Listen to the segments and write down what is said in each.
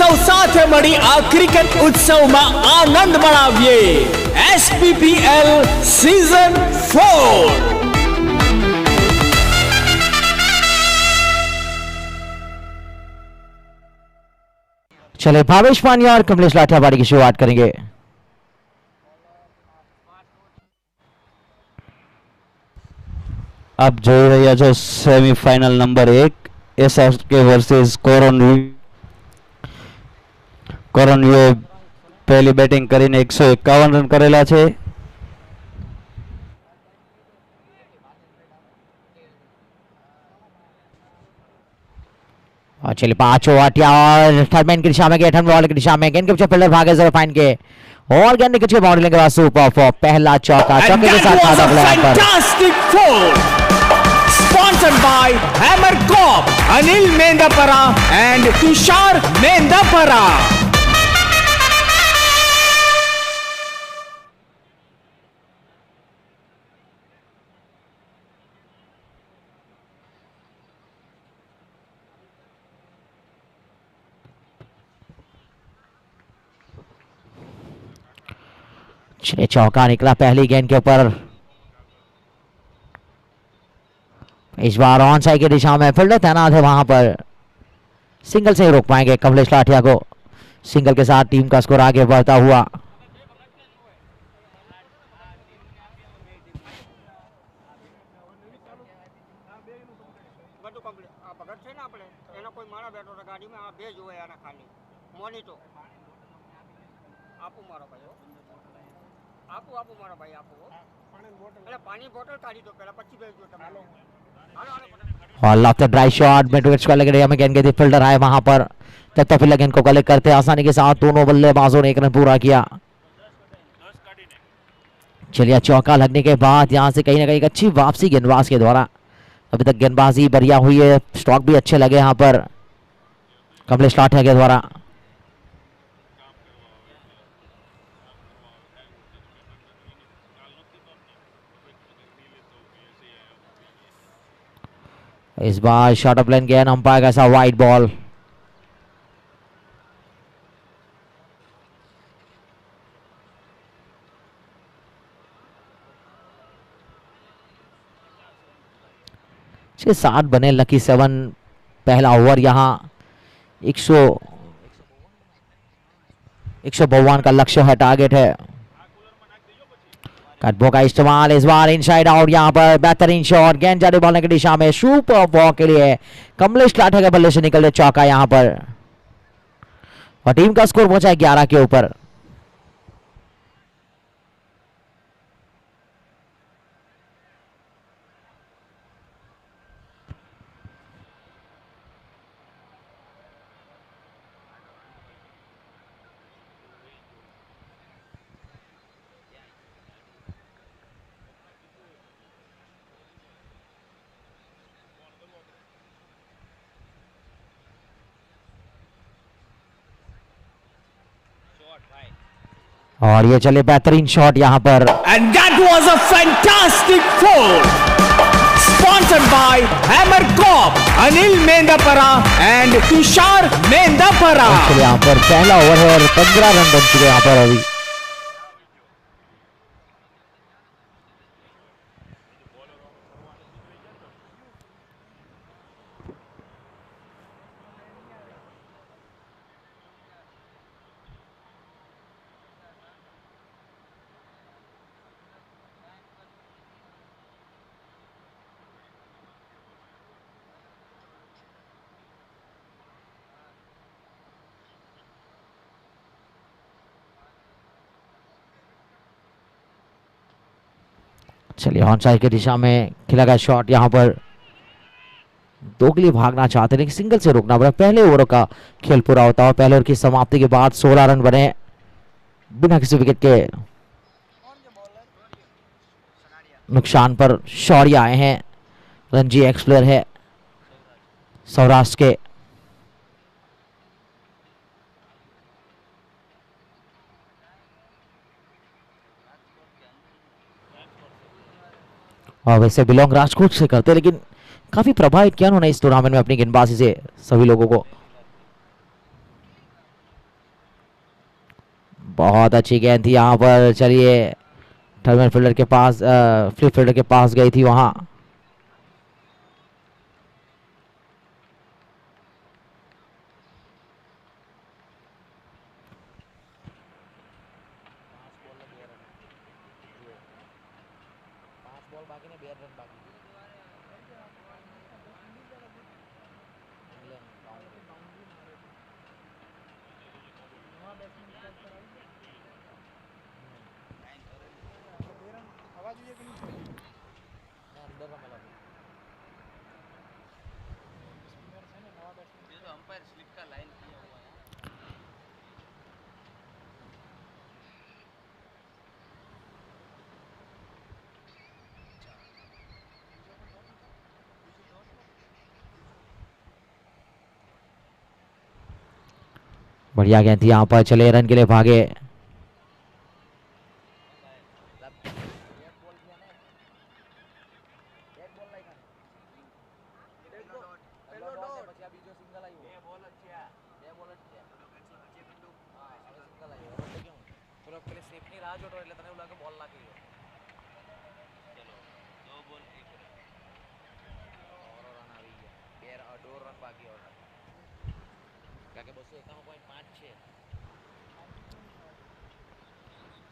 સૌ સાથે મળી આ ક્રિકેટ ઉત્સવમાં આનંદ મણાવીએ. SPPL season 4. चले भावेश पानिया और कमलेश लाठियावाड़ी की शुरुआत करेंगे. अब जो रही जो सेमीफाइनल नंबर 1 SRK वर्सेस કોરોનવીએ પહેલી બેટિંગ કરીને 151 રન કરેલા છે. और चलिए पांचों वाटिया और थर्डमैन की दिशा में गए, थर्ड बॉल की दिशा में गेंद के पीछे फील्डर भागे जरा फाइन के और गेंद निकल के बाउंड्री के बाद सुपर फॉर पहला चौका. चौके के साथ आधा प्लेयर पर fantastic four sponsored by Hammer Cop, Anil Mendapara and Tushar Mendapara. चलिए चौका निकला पहली गेंद के ऊपर. इस बार ऑन साइड की दिशा में फील्डर तैनात है, वहां पर सिंगल से ही रोक पाएंगे कमलेश लाठिया को. सिंगल के साथ टीम का स्कोर आगे बढ़ता हुआ. और loft dry shot mid wicket को लग रही है. गेंद के फील्डर आए वहां पर, तब तक फिर गेंद को कलेक्ट करते आसानी के साथ दोनों बल्लेबाजों ने 1 रन पूरा किया. चलिए चौका लगने के बाद यहां से कहीं ना कहीं अच्छी वापसी गेंदबाज के द्वारा. अभी तक गेंदबाजी बढ़िया हुई है, स्ट्रोक भी अच्छे लगे यहां पर कमलेश लाठिया के द्वारा. इस बार शॉर्ट ऑफ लाइन गेंद, अंपायर का ऐसा वाइड बॉल. छह 7 बने लकी 7. पहला ओवर यहां 152 का लक्ष्य है, टारगेट है. कटबो का इस्तेमाल इस बार इनसाइड आउट. यहां पर बेहतरीन शॉट, गेंद जारी बॉलने की दिशा में सुपर वॉक के लिए कमलेश लाठिया के बल्ले से निकले चौका यहां पर, और टीम का स्कोर पहुंचा है 11 के ऊपर. और ये चले बेहतरीन शॉट यहां पर. And that was a fantastic four sponsored by Hammer Cop, Anil Mendapara and Tushar Mendapara. यहां पर पहला ओवर है और 15 रन बन चुके यहां पर अभी. चलिए ऑन साइड की दिशा में खिला गया शॉट. यहां पर 2 के लिए भागना चाहते हैं लेकिन सिंगल से रोकना पड़ा. पहले ओवर का खेल पूरा होता है. पहले ओवर की समाप्ति के बाद 16 रन बने बिना किसी विकेट के नुकसान पर. शौर्य आए हैं, रणजी एक्स प्लेयर है सौराष्ट्र के. और वैसे बिलोंग राजकोट से करते, लेकिन काफी प्रभावित किया उन्होंने इस टूर्नामेंट में अपनी गेंदबाजी से सभी लोगों को. बहुत अच्छी गेंद थी यहाँ पर। चलिए टर्मिनल फील्डर के पास, फ्लिप फील्डर के पास गई थी वहां। बढ़िया गेंद थी यहाँ पर। चले रन के लिए भागे।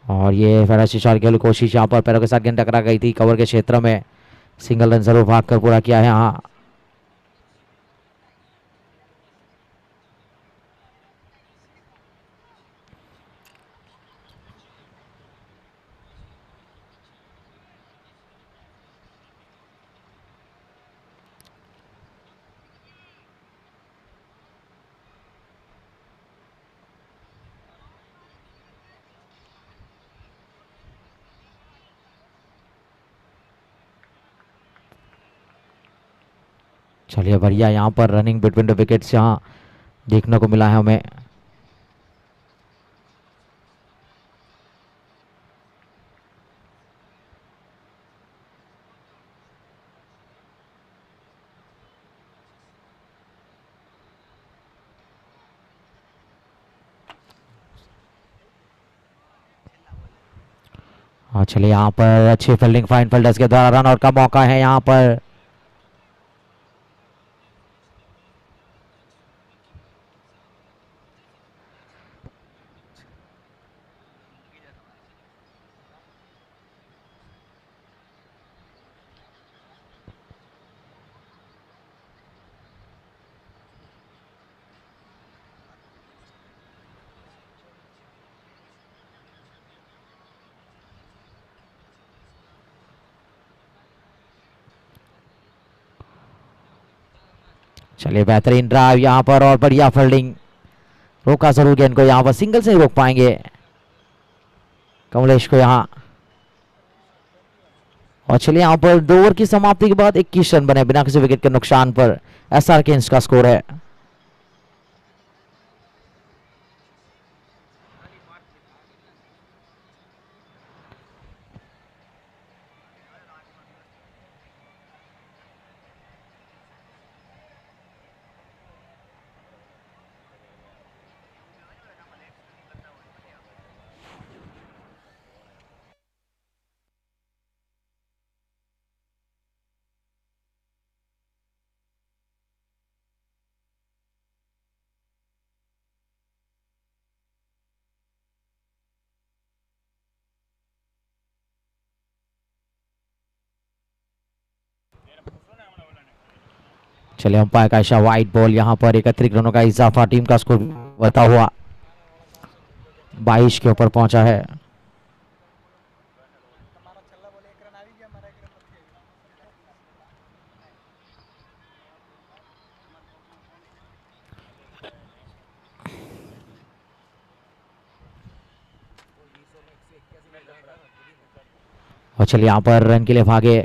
और ये फैंटास्टिक शॉट की कोशिश यहाँ पर पैरों के साथ गेंद टकरा गई थी कवर के क्षेत्र में। सिंगल रन जरूर भाग कर पूरा किया है यहाँ। चलिए बढ़िया यहाँ पर रनिंग बिटवीन द विकेट्स यहाँ देखने को मिला है हमें। और चलिए यहाँ पर अच्छी फील्डिंग फाइन फील्डर्स के द्वारा रन आउट का मौका है यहाँ पर। चलिए बेहतरीन ड्राइव यहाँ पर और बढ़िया फील्डिंग। रोका जरूर गेंद को यहाँ पर, सिंगल से ही रोक पाएंगे कमलेश को यहाँ। और चलिए यहाँ पर 2 ओवर की समाप्ति के बाद 21 रन बने बिना किसी विकेट के नुकसान पर। एसआर किंग्स का स्कोर है। चलिए अंपायर का इशारा, वाइट बॉल। यहाँ पर 31 रनों का इजाफा टीम का स्कोर बढ़ता हुआ 22 के ऊपर पहुंचा है। और चलिए यहाँ पर रन के लिए भागे।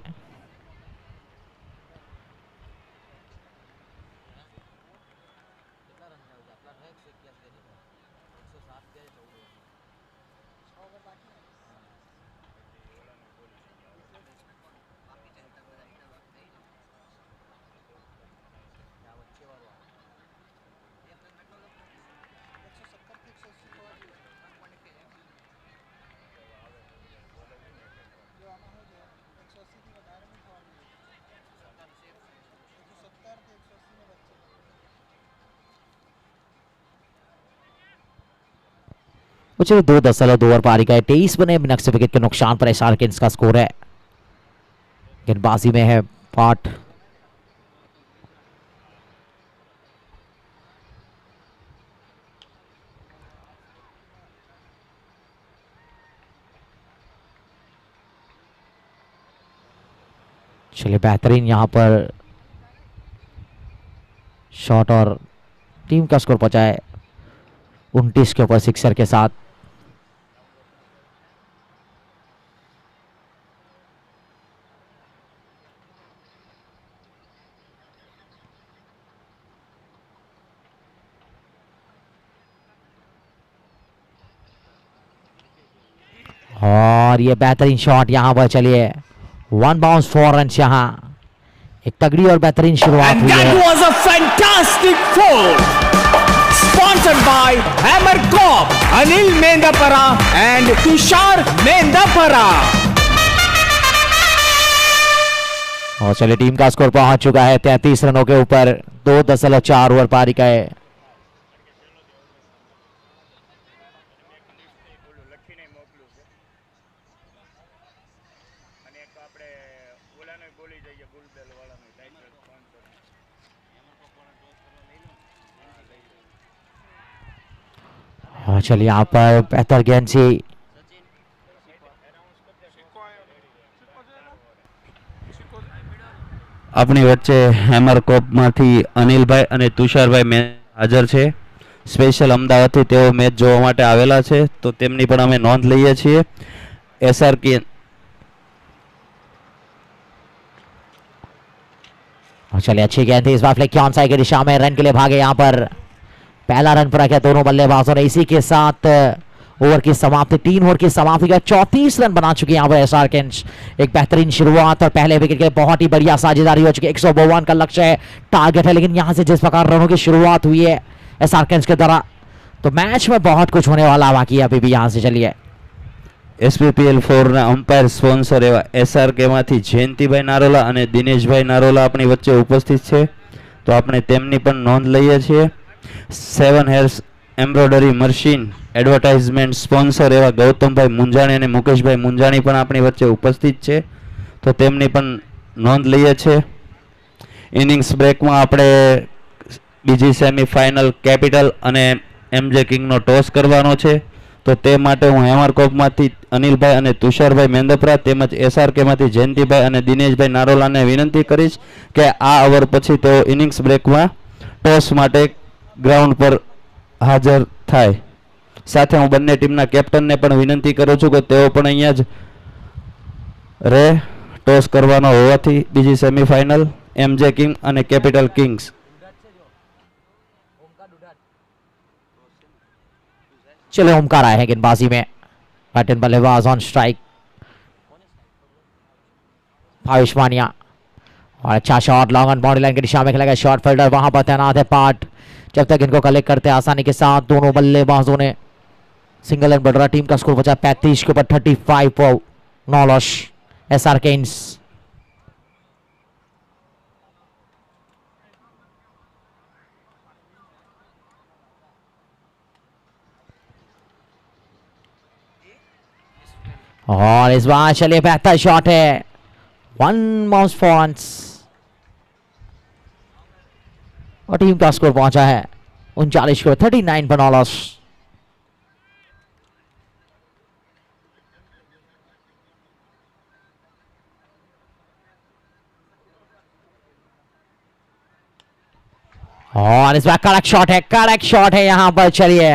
वो चलिए 2 ओवर पारी का है, 23 बने बिना किसी विकेट के नुकसान पर एसआर किंग्स का स्कोर है। गेंदबाजी में है पाठ। चलिए बेहतरीन यहां पर शॉट और टीम का स्कोर पहुंचा है 29 के ऊपर सिक्सर के साथ। और ये बेहतरीन शॉट यहां पर, चलिए 1 बाउंस 4 रन। यहां एक तगड़ी और बेहतरीन शुरुआत And हुई that है। was a fantastic four. Sponsored by Hammer Corp, Anil Mendapara and Tushar Mendapara. और चलिए टीम का स्कोर पहुंच चुका है 33 रनों के ऊपर। 2.4 ओवर पारी का है। और चलिए यहाँ पर बेहतर गेंद से આપણી વચ્ચે હેમર કોપમાંથી અનિલભાઈ અને તુષારભાઈ મેચ હાજર છે. સ્પેશિયલ અમદાવાદથી તેઓ મેચ જોવા માટે આવેલા છે, તો તેમની પણ અમે નોંધ લઈએ છીએ. એસઆરકે और चलिए अच्छी गेंद थी इस बार, फ्लिक ऑन साइड की दिशा में रन के लिए भागे। यहाँ पर पहला रन पर रखा दोनों बल्लेबाजों ने। इसी के साथ ओवर की समाप्ति, 3 ओवर की समाप्ति का 34 रन बना चुके हैं यहाँ पर एसआर किंग्स। एक बेहतरीन शुरुआत और पहले विकेट के लिए बहुत ही बढ़िया साझेदारी हो चुकी है। 152 का लक्ष्य है, टारगेट है, लेकिन यहाँ से जिस प्रकार रनों की शुरुआत हुई है एसआर किंग्स के द्वारा, तो मैच में बहुत कुछ होने वाला बाकी है अभी भी। यहाँ से चलिए એસપીપીએલ 4ના અમ્પાયર સ્પોન્સર એવા એસઆરકેમાંથી જયંતિભાઈ નારોલા અને દિનેશભાઈ નારોલા આપણી વચ્ચે ઉપસ્થિત છે, તો આપણે તેમની પણ નોંધ લઈએ છીએ. 7 hairs embroidery machine advertisement sponsor એવા ગૌતમભાઈ મુંજાણી અને મુકેશભાઈ મુંજાણી પણ આપણી વચ્ચે ઉપસ્થિત છે, તો તેમની પણ નોંધ લઈએ છીએ. ઇનિંગ્સ બ્રેકમાં આપણે બીજી સેમિફાઇનલ કેપિટલ અને એમજે કિંગનો ટોસ કરવાનો છે, તો તે માટે હું હેમર કોપમાંથી અનિલભાઈ અને તુષારભાઈ મેંદપરા તેમજ એસઆરકેમાંથી જયંતિભાઈ અને દિનેશભાઈ નારોલાને વિનંતી કરીશ કે આ ઓવર પછી તેઓ ઇનિંગ્સ બ્રેકમાં ટોસ માટે ગ્રાઉન્ડ પર હાજર થાય. સાથે હું બંને ટીમના કેપ્ટનને પણ વિનંતી કરું છું કે તેઓ પણ અહીંયા જ રહે. ટોસ કરવાનો હોવાથી બીજી સેમિફાઇનલ એમજે કિંગ અને કેપિટલ કિંગ્સ. चले ओमकार आए हैं गेंदबाजी में। बैटन बल्लेबाज ऑन स्ट्राइक भावेश मानिया, और अच्छा shot long on boundary line की दिशा में खेला गया। शॉट फील्डर वहां पर तैनात है पाठ। जब तक इनको कलेक्ट करते हैं आसानी के साथ दोनों बल्लेबाजों ने सिंगल रन बढ़ रहा। टीम का स्कोर बचा 35 के ऊपर 35 पर 9 लॉस एसआर किंग्स। और इस बार चलिए बेहतर शॉट है, 1 बाउंस 4 रन्स और टीम का स्कोर पहुंचा है 39 को 39 पर 9 लॉस। और इस बार कड़क शॉट है यहाँ पर। चलिए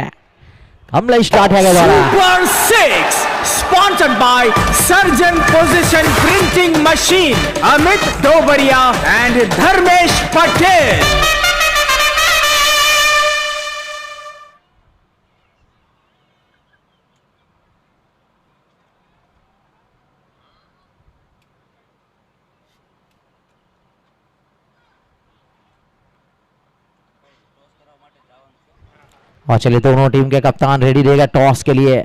हमला स्टार्ट है Super 6, sponsored by Surgeon Position Printing Machine, Amit Dobaria and Dharmesh Patel. और चलिए दोनों टीम के कप्तान रेडी रहेगा टॉस के लिए।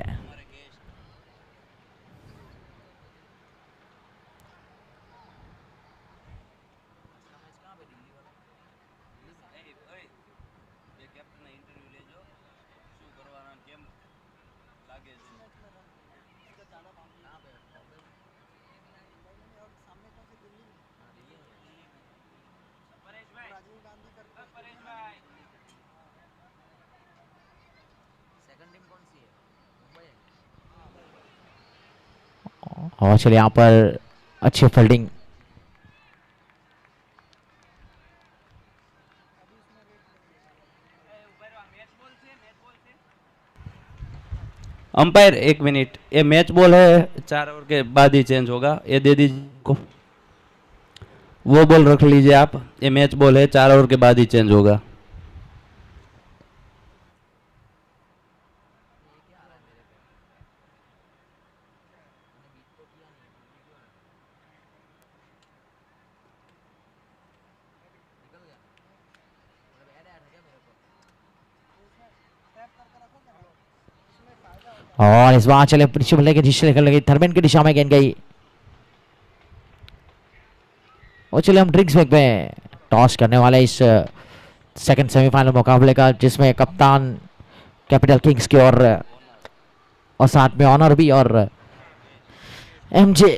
और चलिए यहाँ पर अच्छी फील्डिंग। अंपायर 1 मिनट, ये मैच बॉल है, 4 ओवर के बाद ही चेंज होगा, ये दे दीजिए को। वो बॉल रख लीजिए आप, ये मैच बॉल है, 4 ओवर के बाद ही चेंज होगा। और इस बार चले पीछे बल्ले की दिशा निकल गई, थर्मेन की दिशा में गेंद गई। और चले हम ड्रिंक्स बैग में टॉस करने वाले इस सेकंड सेमीफाइनल मुकाबले का, जिसमें कप्तान कैपिटल किंग्स की और साथ में ऑनर भी, और एमजे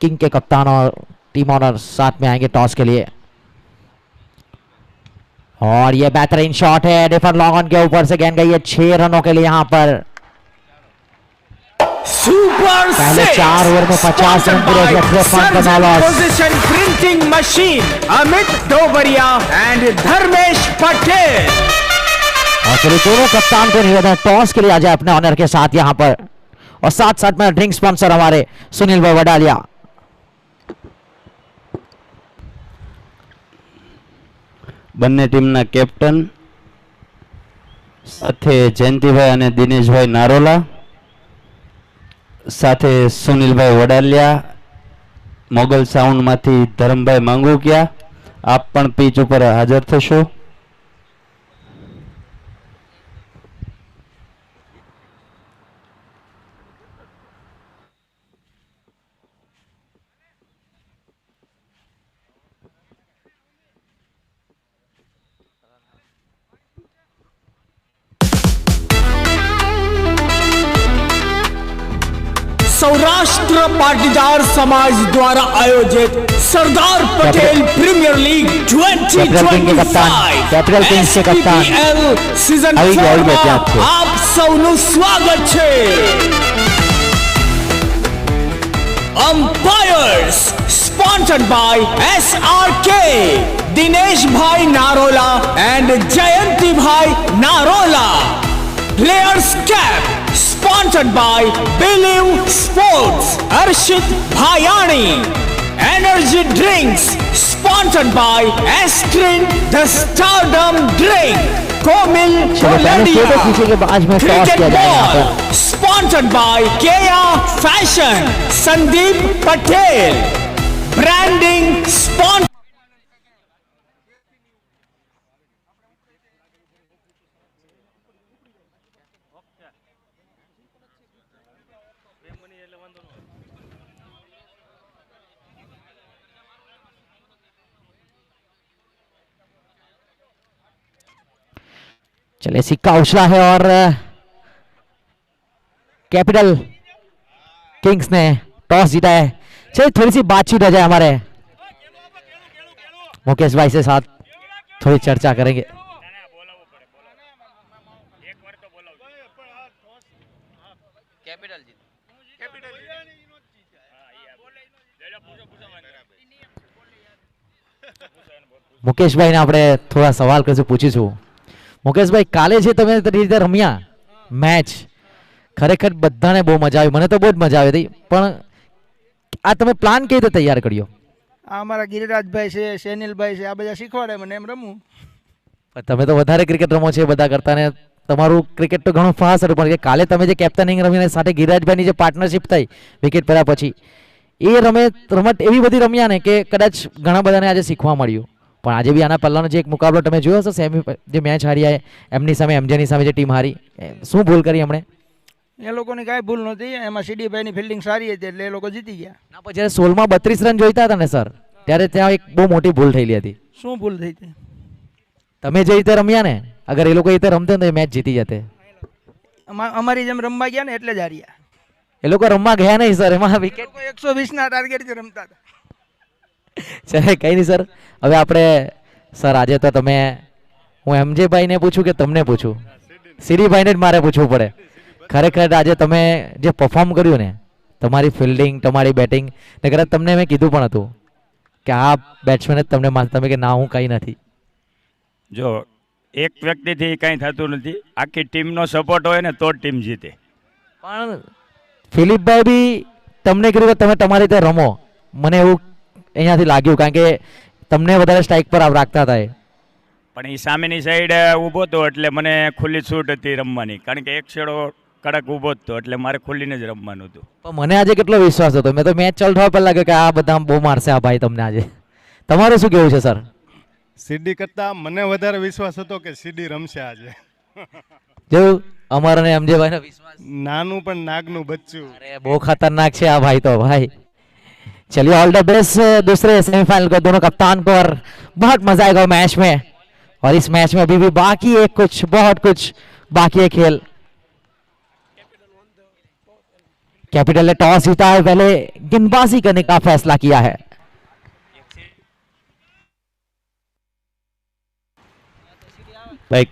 किंग के कप्तान और टीम ऑनर साथ में आएंगे टॉस के लिए। और ये बेहतरीन शॉट है, डिफर लॉन्ग ऑन के ऊपर से गेंद गई है 6 रनों के लिए यहाँ पर। सुपर पहले 4 ओवर में 50 रन पूरे, position printing machine Amit Dobariya and Dharmesh Patel. और चलिए दोनों कप्तान को निवेदन टॉस के लिए आ जाए अपने ऑनर के साथ यहाँ पर, और साथ साथ में ड्रिंक स्पॉन्सर हमारे सुनील भाई वडालिया। બંને ટીમના કેપ્ટન સાથે જયંતિભાઈ અને દિનેશભાઈ નારોલા, સાથે સુનિલભાઈ વડાલિયા, મોગલ સાઉન્ડમાંથી ધરમભાઈ માંગુકિયા, આપ પણ પીચ ઉપર હાજર થશો। सौराष्ट्र पाटीदार समाज द्वारा आयोजित Sardar Patel Premier League 2025 Capital Kings के कप्तान सीजन આવી 4 ગઈ છે માં આપ સૌનું સ્વાગત છે। Umpires sponsored by SRK, Dinesh Bhai Narola and Jayanti Bhai Narola. Players cap sponsored by Believe Sports, Arshit Bhayani. Energy drinks sponsored by Astrin The Stardom Drink, Komil Koladia. Cricket ball sponsored by Kea Fashion, Sandeep Patel. Branding sponsor चलिए सिक्का उछला है और capital Kings ने toss जीता है। चलिए थोड़ी सी बातचीत हो जाए, हमारे मुकेश भाई से साथ थोड़ी चर्चा करेंगे। મુકેશભાઈ ને આપણે થોડા સવાલ કશું પૂછીશું। મુકેશભાઈ, કાલે જે તમે રીતે રમ્યા મેચ, ખરેખર બધાને બહુ મજા આવી, મને તો બહુ જ મજા આવી હતી, પણ આ તમે પ્લાન કેવી રીતે તૈયાર કર્યો? આ અમારા ગિરિરાજભાઈ છે, સેનિલભાઈ છે, આ બધા શીખવાડે મને એમ રમવું। પણ તમે તો વધારે ક્રિકેટ રમો છો બધા કરતા, ને તમારું ક્રિકેટ તો ઘણું ફાસ્ટ હતું, પણ કાલે તમે જે કેપ્ટનિંગ રમીને સાથે ગિરિરાજભાઈની જે પાર્ટનરશિપ થઈ વિકેટ પડ્યા પછી, એ રમત એવી બધી રમ્યા ને કે કદાચ ઘણા બધાને આજે શીખવા મળ્યું। પણ આજે બી આના પહેલાનો જે એક મુકાબલો તમે જોયો હશે, સેમી જે મેચ હારી એમની સામે, એમજેની સામે જે ટીમ હારી, શું ભૂલ કરી એમણે? એ લોકોની કાંઈ ભૂલ નહોતી, એમાં સીડીભાઈની ફિલ્ડિંગ સારી હતી એટલે એ લોકો જીતી ગયા। ના, પણ જ્યારે 16 માં 32 રન જોઈતા હતા ને સર, ત્યારે ત્યાં એક બહુ મોટી ભૂલ થયેલી હતી। શું ભૂલ થઈ હતી? તમે જે રીતે રમ્યા ને, અગર એ લોકો એ રીતે રમતે ને તો એ મેચ જીતી જતે। અમારી જેમ રમવા ગયા ને એટલે જ હાર્યા। એ લોકો રમવા ગયા નહીં સર, એમાં વિકેટ 120 ના ટાર્ગેટથી રમતા હતા। ચાલે કઈ નહીં સર, હવે આપણે સર આજે તો તમે, હું એમજેભાઈને પૂછું કે તમને પૂછું? સીડીભાઈને જ મારે પૂછવું પડે। ખરેખર આજે તમે જે પરફોર્મ કર્યું ને, તમારી ફિલ્ડિંગ, તમારી બેટિંગ, નકર તમને મેં કીધું પણ હતું કે આ બેટ્સમેન જ તમને માનતા તમે કે ના હું કંઈ નથી. જો એક વ્યક્તિથી કંઈ થતું નથી, આખી ટીમનો સપોર્ટ હોય ને તો જ ટીમ જીતે. પણ ફિલિપભાઈ બી તમને કીધું કે તમે તમારી રીતે રમો. મને એવું અહીંયાથી લાગ્યું કારણ કે તમને વધારે સ્ટ્રાઇક પર રાખતા હતા એ. પણ એ સામેની સાઈડ ઊભો હતો એટલે મને ખુલ્લી છૂટ હતી રમવાની, કારણ કે એક છેડો કડક ઊભો જ હતો એટલે મારે ખુલ્લીને જ રમવાનું હતું. પણ મને આજે કેટલો વિશ્વાસ હતો. મેં તો મેચ ચાલુ થવા પહેલા લાગ્યો કે આ બધા બહુ મારશે આ ભાઈ તમને આજે. તમારું શું કેવું છે સર? સીડી કરતા મને વધારે વિશ્વાસ હતો કે સીડી રમશે આજે. જેવું અમર અને એમજેભાઈનો વિશ્વાસ. નાનું પણ નાગનું બચ્ચું. अरे बहुत खतरनाक है भाई तो भाई. चलिए ऑल द बेस्ट दूसरे सेमीफाइनल को दोनों कप्तान को और बहुत मजा आएगा मैच में. और इस मैच में अभी भी बाकी है कुछ, बहुत कुछ बाकी है खेल. कैपिटल ने टॉस जीता है, पहले गेंदबाजी करने का फैसला किया है. ભાઈ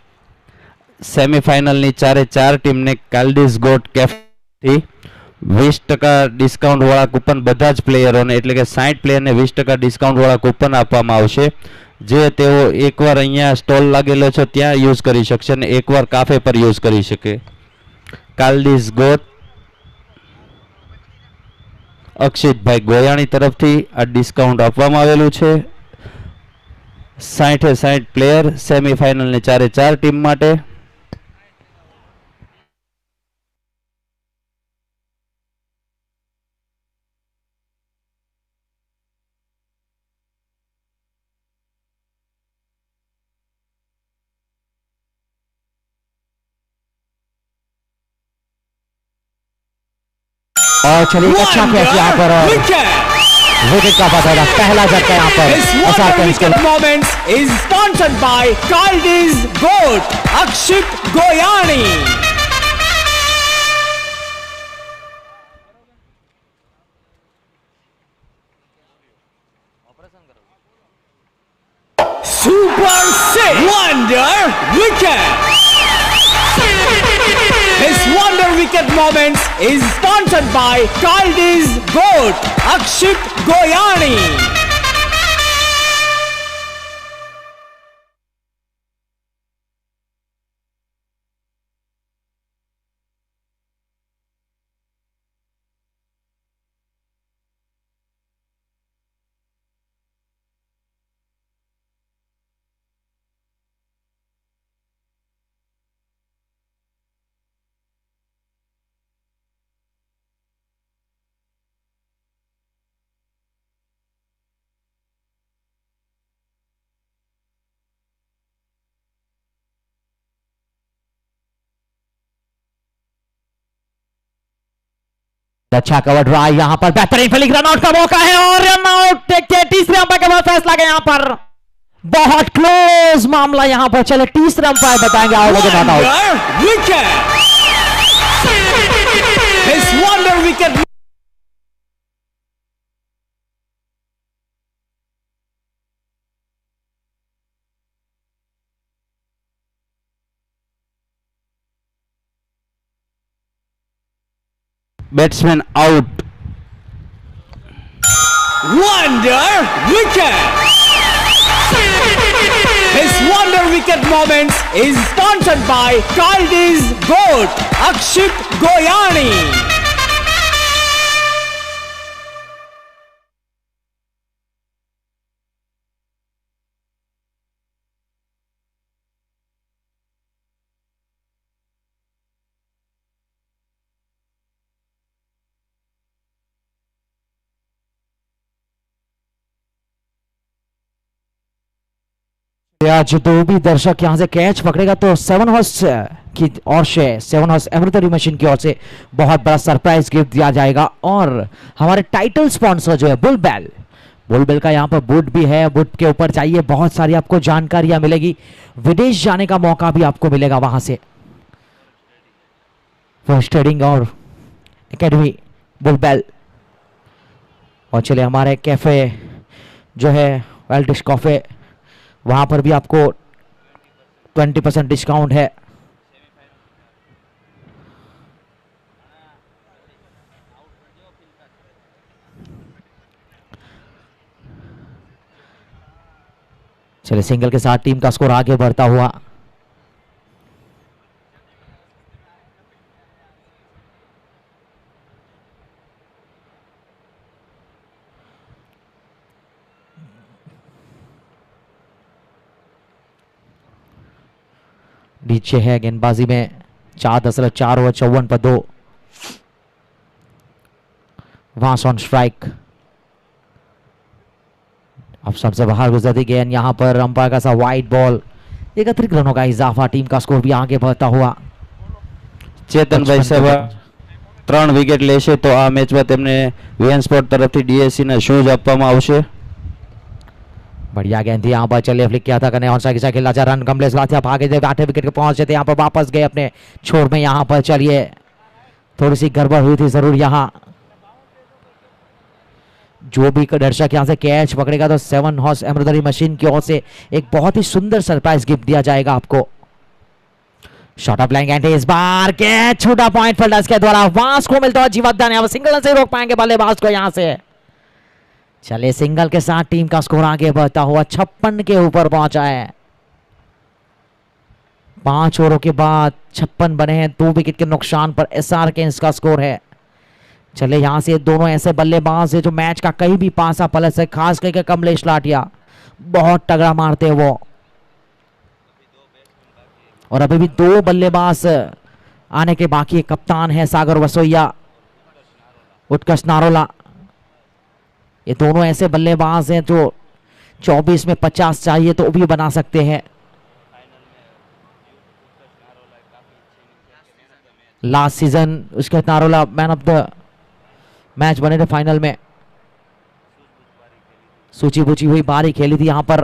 સેમીફાઇનલની 4 ટીમને કાલ્ડિસ ગોટ કેફથી 20% ડિસ્કાઉન્ટ વાળા કૂપન બધા જ પ્લેયરોને, એટલે કે 60 પ્લેયરને 20% ડિસ્કાઉન્ટ વાળા કૂપન આપવામાં આવશે, જે તેઓ એકવાર અહીંયા સ્ટોલ લાગેલો છે ત્યાં યુઝ કરી શકશે અને એકવાર કાફે પર યુઝ કરી શકે. કાલ્ડિસ ગોટ અક્ષિતભાઈ ગોયાણી તરફથી આ ડિસ્કાઉન્ટ આપવામાં આવેલું છે. 60 પ્લેયર સેમીફાઇનલની 4 ટીમ માટે. और चलिए एक अच्छा कैच यहाँ पर और विकेट का पता था. पहला झटका यहाँ पर This SR wonder Kings wicket moments is sponsored by Kaldi's Goat, Akshit Goyani. Super Six Wonder Wicket. His Wonder Wicket Moments is sponsored by Kaldi's Goat, Akshit Goyani. अच्छा कवर ड्राइव यहाँ पर बेहतरीन फील्डिंग, रन आउट का मौका है और run out देखते हैं तीसरे अंपायर के बाद फैसला गया यहाँ पर. बहुत क्लोज मामला यहाँ पर. चले तीसरे अंपायर बताएंगे आउट के not out. Wonder Wicket. His Wonder Wicket. Batsman out. Wonder Wicket. His Wonder Wicket Moments is sponsored by Kaldi's Goat, Akshit Goyani. आज जो भी दर्शक यहाँ से कैच पकड़ेगा तो 7 हॉर्स की ओर से 7 हॉर्स एमब्रॉयडरी मशीन की ओर से बहुत बड़ा सरप्राइज गिफ्ट दिया जाएगा. और हमारे टाइटल स्पॉन्सर जो है बुलबेल का यहाँ पर बूट भी है. बूट के ऊपर चाहिए बहुत सारी आपको जानकारियां मिलेगी. विदेश जाने का मौका भी आपको मिलेगा वहां से. फर्स्ट ट्रेडिंग और एकेडमी बुलबेल. और चले हमारे कैफे जो है वेल डिश कॉफे, वहां पर भी आपको 20% डिस्काउंट है. चलिए सिंगल के साथ टीम का स्कोर आगे बढ़ता हुआ। नीचे है गेंदबाजी में 4.4 ओवर 54 पर 2। वांस ऑन स्ट्राइक। अब सबसे बाहर गुजरती गेंद, यहां पर अंपायर का सा वाइड बॉल। 31 रनों का इजाफा, टीम का स्कोर भी आगे बढ़ता हुआ। ચેતનભાઈ સભા 3 વિકેટ લેશે તો આ મેચમાં તેમને વીએન સ્પોર્ટ તરફથી ડીએસસી ના શૂઝ આપવામાં આવશે। बढ़िया गेंद थी यहाँ पर, चलिए फ्लिक किया था करने ऑन साइड खेला जा रन कमलेश लाथिया भागे थे 8 विकेट के पहुंचे थे, यहाँ पर वापस गए अपने छोर में। यहाँ पर चलिए थोड़ी सी गड़बड़ हुई थी जरूर। यहाँ जो भी दर्शक यहाँ से कैच पकड़ेगा तो 7 हॉर्स एम्ब्रॉयडरी मशीन की ओर से एक बहुत ही सुंदर सरप्राइज गिफ्ट दिया जाएगा आपको। शॉट ऑफ लाइन एंड इस बार कैच छोटा पॉइंट फील्डर्स के द्वारा वांस को मिलता है जीवतदान, यहाँ सिंगल से रोक पाएंगे बल्लेबाज को यहाँ से। चलिए सिंगल के साथ टीम का स्कोर आगे बढ़ता हुआ 56 के ऊपर पहुंचा है। 5 ओवरों के बाद 56 बने हैं, 2 विकेट के नुकसान पर एसआर केन्स का स्कोर है। चले यहां से दोनों ऐसे बल्लेबाज है जो मैच का कहीं भी पासा पलट से, खास करके कमलेश लाठिया बहुत तगड़ा मारते हैं वो। और अभी भी 2 बल्लेबाज आने के बाकी। कप्तान है सागर वसोइया, उत्कर्ष नारोला। ये दोनों ऐसे बल्लेबाज हैं जो 24 में 50 चाहिए तो भी बना सकते हैं। लास्ट सीजन उसके नारोला मैन ऑफ द मैच बने थे फाइनल में। सूची बुची हुई बारी खेली थी यहाँ पर,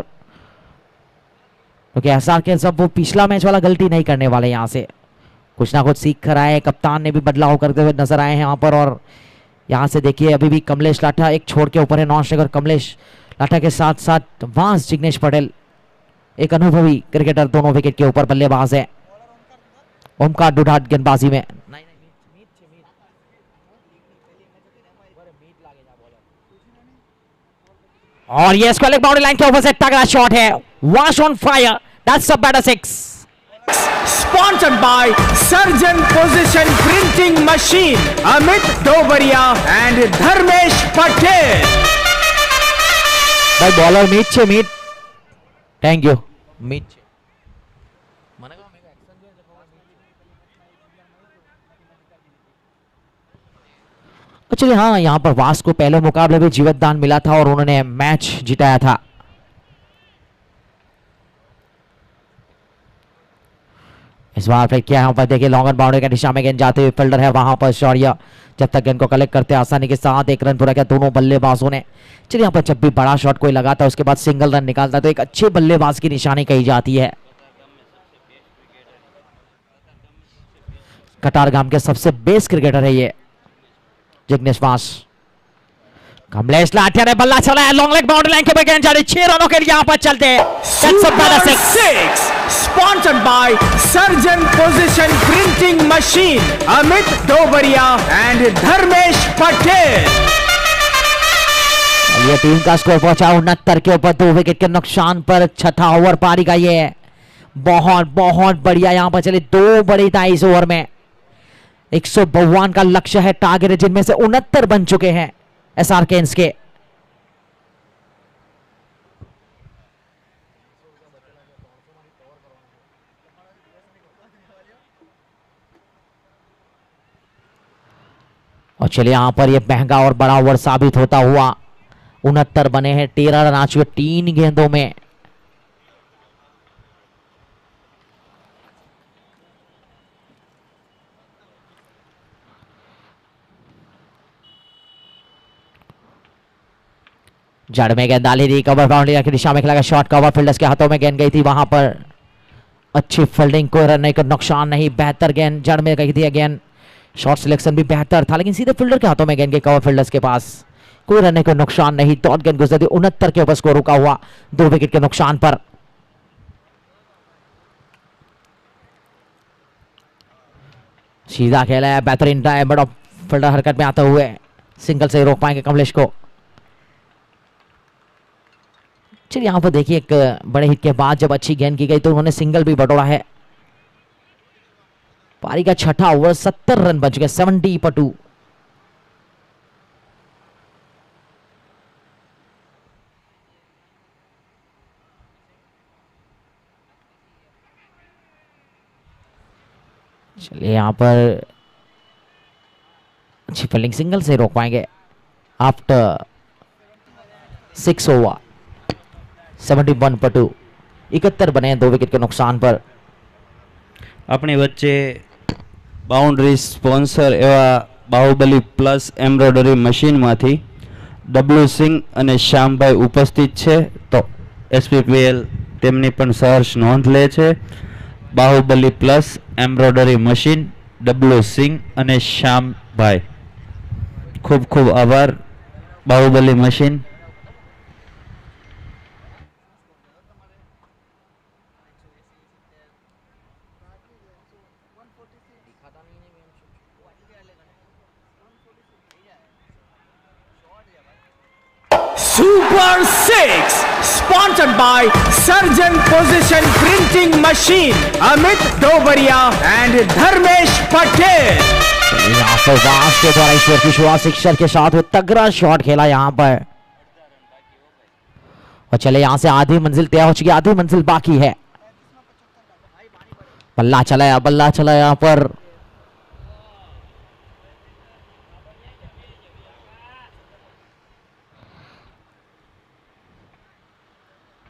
क्योंकि एसआर के सब वो पिछला मैच वाला गलती नहीं करने वाले, यहाँ से कुछ ना कुछ सीख कर आए। कप्तान ने भी बदलाव करते हुए नजर आए हैं यहाँ पर। और यहाँ से देखिए अभी भी कमलेश लाठा एक छोड़ के ऊपर है नॉन स्ट्राइक, और कमलेश लाठा के साथ साथ वांस जिग्नेश पटेल एक अनुभवी क्रिकेटर दोनों विकेट के ऊपर बल्लेबाज है। ओमकार डुडाट गेंदबाजी में। और ये स्क्वायर लेग बाउंड्री लाइन के ऊपर से तगड़ा शॉट है। Wash on fire, that's a batter 6। Sponsored by Surgeon Position Printing Machine, Amit Dobaria and Dharmesh Patel. भाई बॉलर मीट छे मीट, थैंक यू मीट छे। चलिए हाँ, यहाँ पर वास को पहले मुकाबले में जीवतदान मिला था और उन्होंने मैच जिताया था। इस बार फिर क्या यहाँ पर देखिए लॉन्ग बाउंड्री के दिशा में गेंद जाते हुए फील्डर है वहां पर शौर्य, जब तक गेंद को कलेक्ट करते आसानी के साथ 1 रन पूरा किया दोनों बल्लेबाजों ने। चलिए यहाँ पर जब भी बड़ा शॉट कोई लगाता है उसके बाद सिंगल रन निकालता है तो एक अच्छे बल्लेबाज की निशानी कही जाती है। कतारगाम के सबसे बेस्ट क्रिकेटर है ये जिग्नेश वास। कमलेश लाठिया ने बल्ला चला है, लॉन्ग लेग बाउंड्री लाइन के ऊपर गेंद जा रही, 6 रनों के लिए यहाँ पर चलते हैं। Sponsored by Surgeon Position Printing Machine, Amit Dobaria and Dharmesh Patel. ये टीम का स्कोर पहुंचा 69 के ऊपर 2 विकेट के नुकसान पर। 6वां ओवर पारी का ये है, बहुत बहुत बढ़िया। यहाँ पर चले 2 बड़ी था इस ओवर में। 152 का लक्ष्य है, टारगेट है, जिनमें से 69 बन चुके हैं एसआर केन्स के। और चलिए यहां पर यह महंगा और बड़ा ओवर साबित होता हुआ। 69 बने हैं, 13 रन आ चुके 3 गेंदों में। जड़ में गेंद डाली थी, कवर बाउंड्री की दिशा में खेला गया शॉट, कवर फील्डर्स के हाथों में गेंद गई थी, वहां पर अच्छी फील्डिंग, कोई रन का नुकसान नहीं, बेहतर गेंद जड़ में गई थी। अगेन शॉट सिलेक्शन भी बेहतर था, लेकिन सीधे फील्डर के हाथों में गेंद गई, कवर फील्डर्स के पास कोई रन का नुकसान नहीं। डॉट गेंद गुजरती 69 के ऊपर स्कोर रुका हुआ 2 विकेट के नुकसान पर। सीधा खेला है, बेहतरीन बड़ा फील्डर हरकत में आते हुए सिंगल से रोक पाएंगे कमलेश को। चलिए यहाँ पर देखिए एक बड़े हिट के बाद जब अच्छी गेंद की गई तो उन्होंने सिंगल भी बटोरा है। पारी का छठा ओवर 70 रन बच गए 70 पर 2। चलिए यहाँ पर अच्छी फील्डिंग सिंगल से रोक पाएंगे आफ्टर 6 ओवर 71 पर 2। 71 बने 2 विकेट के नुकसान पर। આપણી વચ્ચે બાઉન્ડ્રી સ્પોન્સર એવા Baahubali plus embroidery મશીનમાંથી W Singh અને શ્યામભાઈ ઉપસ્થિત છે, તો એસપીપીએલ તેમની પણ સહર્ષ નોંધ લે છે. Bahubali plus embroidery machine, W Singh અને શ્યામભાઈ, ખૂબ ખૂબ આભાર Bahubali machine. Super 6 sponsored by Surgeon Position Printing Machine, Amit Dobaria and Dharmesh Patel. यहाँ पर वास के द्वारा ईश्वर की शुरुआत सिक्सर के साथ में तगड़ा शॉट खेला यहाँ पर। और चले यहाँ से आधी मंजिल तय हो चुकी, आधी मंजिल बाकी है। बल्ला चला यहाँ पर।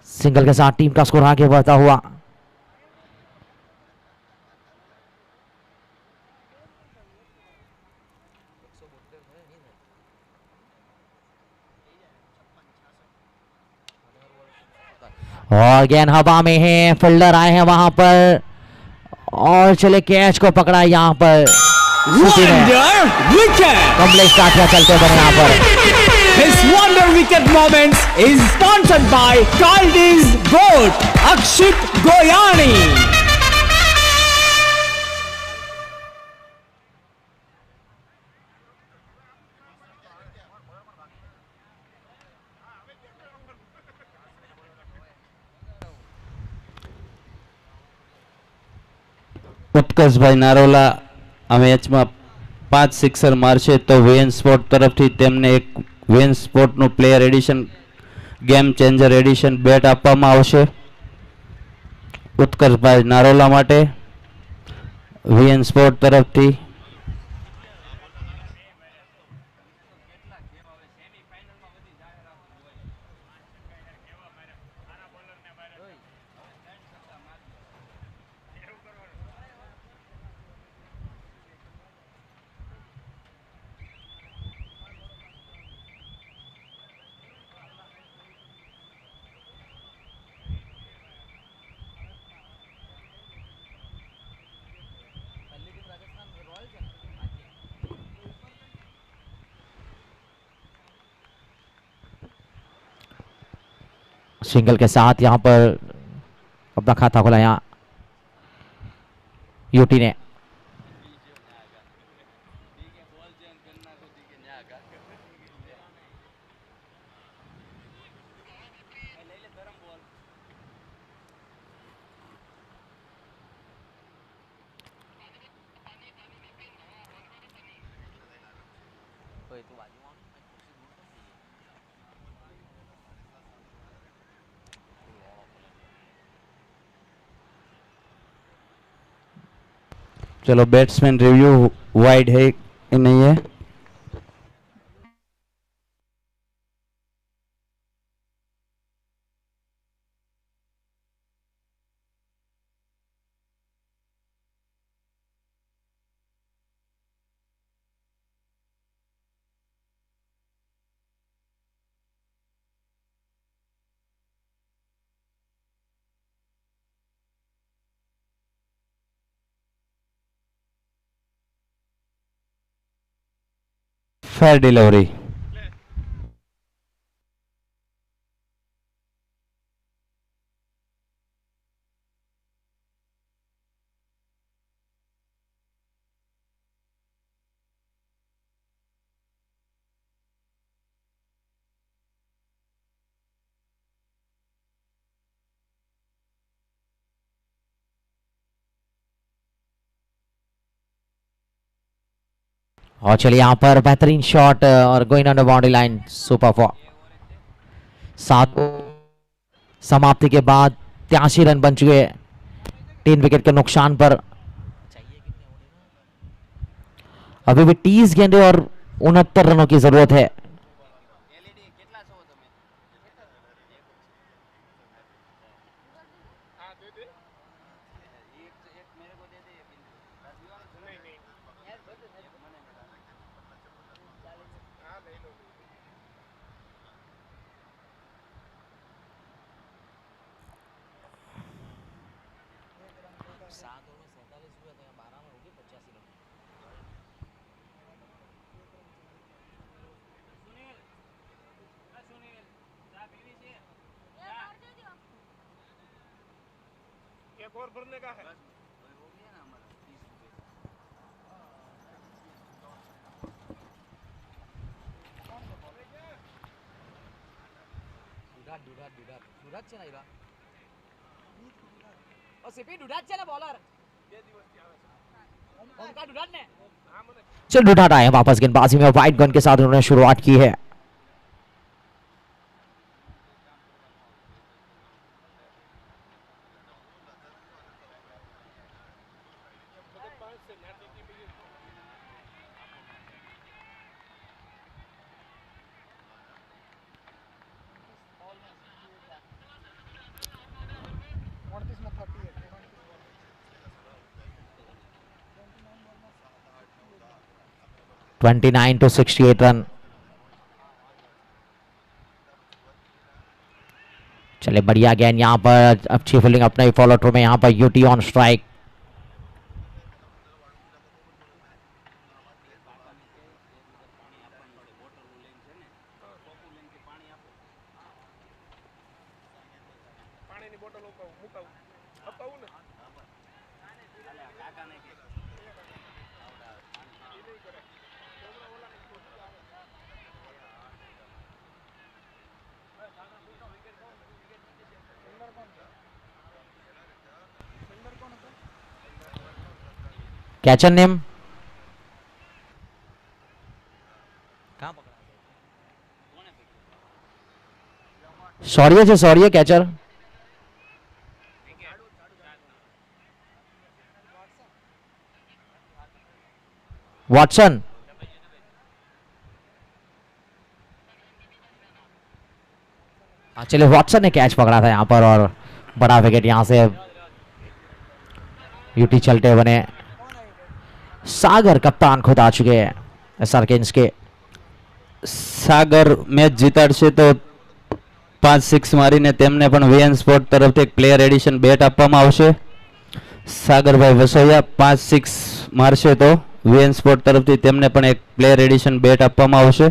सिंगल के साथ टीम का स्कोर आगे बढ़ता हुआ। और गेंद हवा में है, फील्डर आए हैं वहां पर और चले कैच को पकड़ा यहाँ पर। Wonder wicket. कमलेश काठिया चलते बने यहाँ पर। His wonder wicket moments is sponsored by Kaldi's Goat, Akshit Goyani. ઉત્કર્ષભાઈ Narola આ મેચમાં 5 સિક્સર મારશે તો વીએન સ્પોર્ટ તરફથી તેમને એક વીએન સ્પોર્ટનું player edition game changer edition bat આપવામાં આવશે. ઉત્કર્ષભાઈ નારોલા માટે વીએન સ્પોર્ટ તરફથી सिंगल के साथ यहाँ पर अपना खाता खोला यहाँ यूटी ने। चलो बैट्समैन रिव्यू वाइड है कि नहीं है. Fair delivery. और चलिए यहाँ पर बेहतरीन शॉट और going on the boundary line, super for. 7 समाप्ति के बाद 83 रन बन चुके 3 विकेट के नुकसान पर। अभी भी 30 गेंदे और 69 रनों की जरूरत है। चल डुडाट आए वापस गेंदबाजी में, वाइड गन के साथ उन्होंने शुरुआत की है। (29 to 68 रन। चले बढ़िया गेंद यहाँ पर, अच्छी फील्डिंग अपने फॉलो थ्रू में, यहाँ पर UT on strike. Catcher name sorry છે, सॉरी कैचर वॉटसन। चलिए वॉटसन ने कैच पकड़ा था यहाँ पर और बड़ा विकेट यहाँ से यूटी चलते बने। सागर कप्तान खुद आ चुके हैं एसआर किंग्स के। સાગર મેચ જીતાડશે તો 5-6 મારીને તેમને પણ વીએન સ્પોર્ટ તરફથી એક પ્લેયર એડિશન બેટ આપવામાં આવશે। સાગરભાઈ વસોયા 5-6 મારશે તો વીએન સ્પોર્ટ તરફથી તેમને પણ એક પ્લેયર એડિશન બેટ આપવામાં આવશે।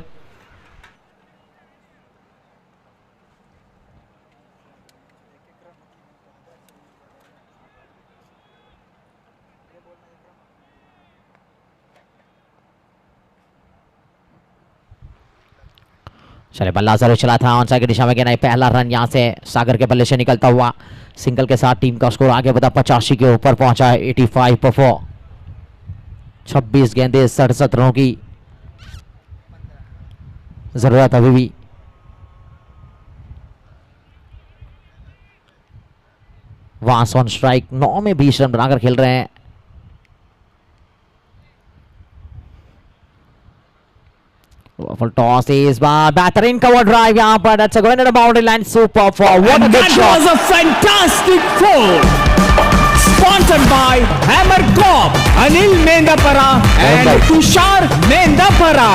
चले बल्ला जरूर चला था ऑन साइड की दिशा में, कहना पहला रन यहां से सागर के बल्ले से निकलता हुआ सिंगल के साथ टीम का स्कोर आगे बढ़ा 85 के ऊपर पहुंचा है। 85 पर 4, 26 गेंदे 67 रनों की जरूरत अभी भी। वांस ऑन स्ट्राइक, 9 में 20 रन बनाकर खेल रहे हैं। Full toss इस बार, बेहतरीन कवर ड्राइव यहाँ पर, that's a going to the boundary line, super for what a good That shot. was a fantastic foul. Sponsored by Hammer Corp, Anil Mendapara and Tushar Mendapara.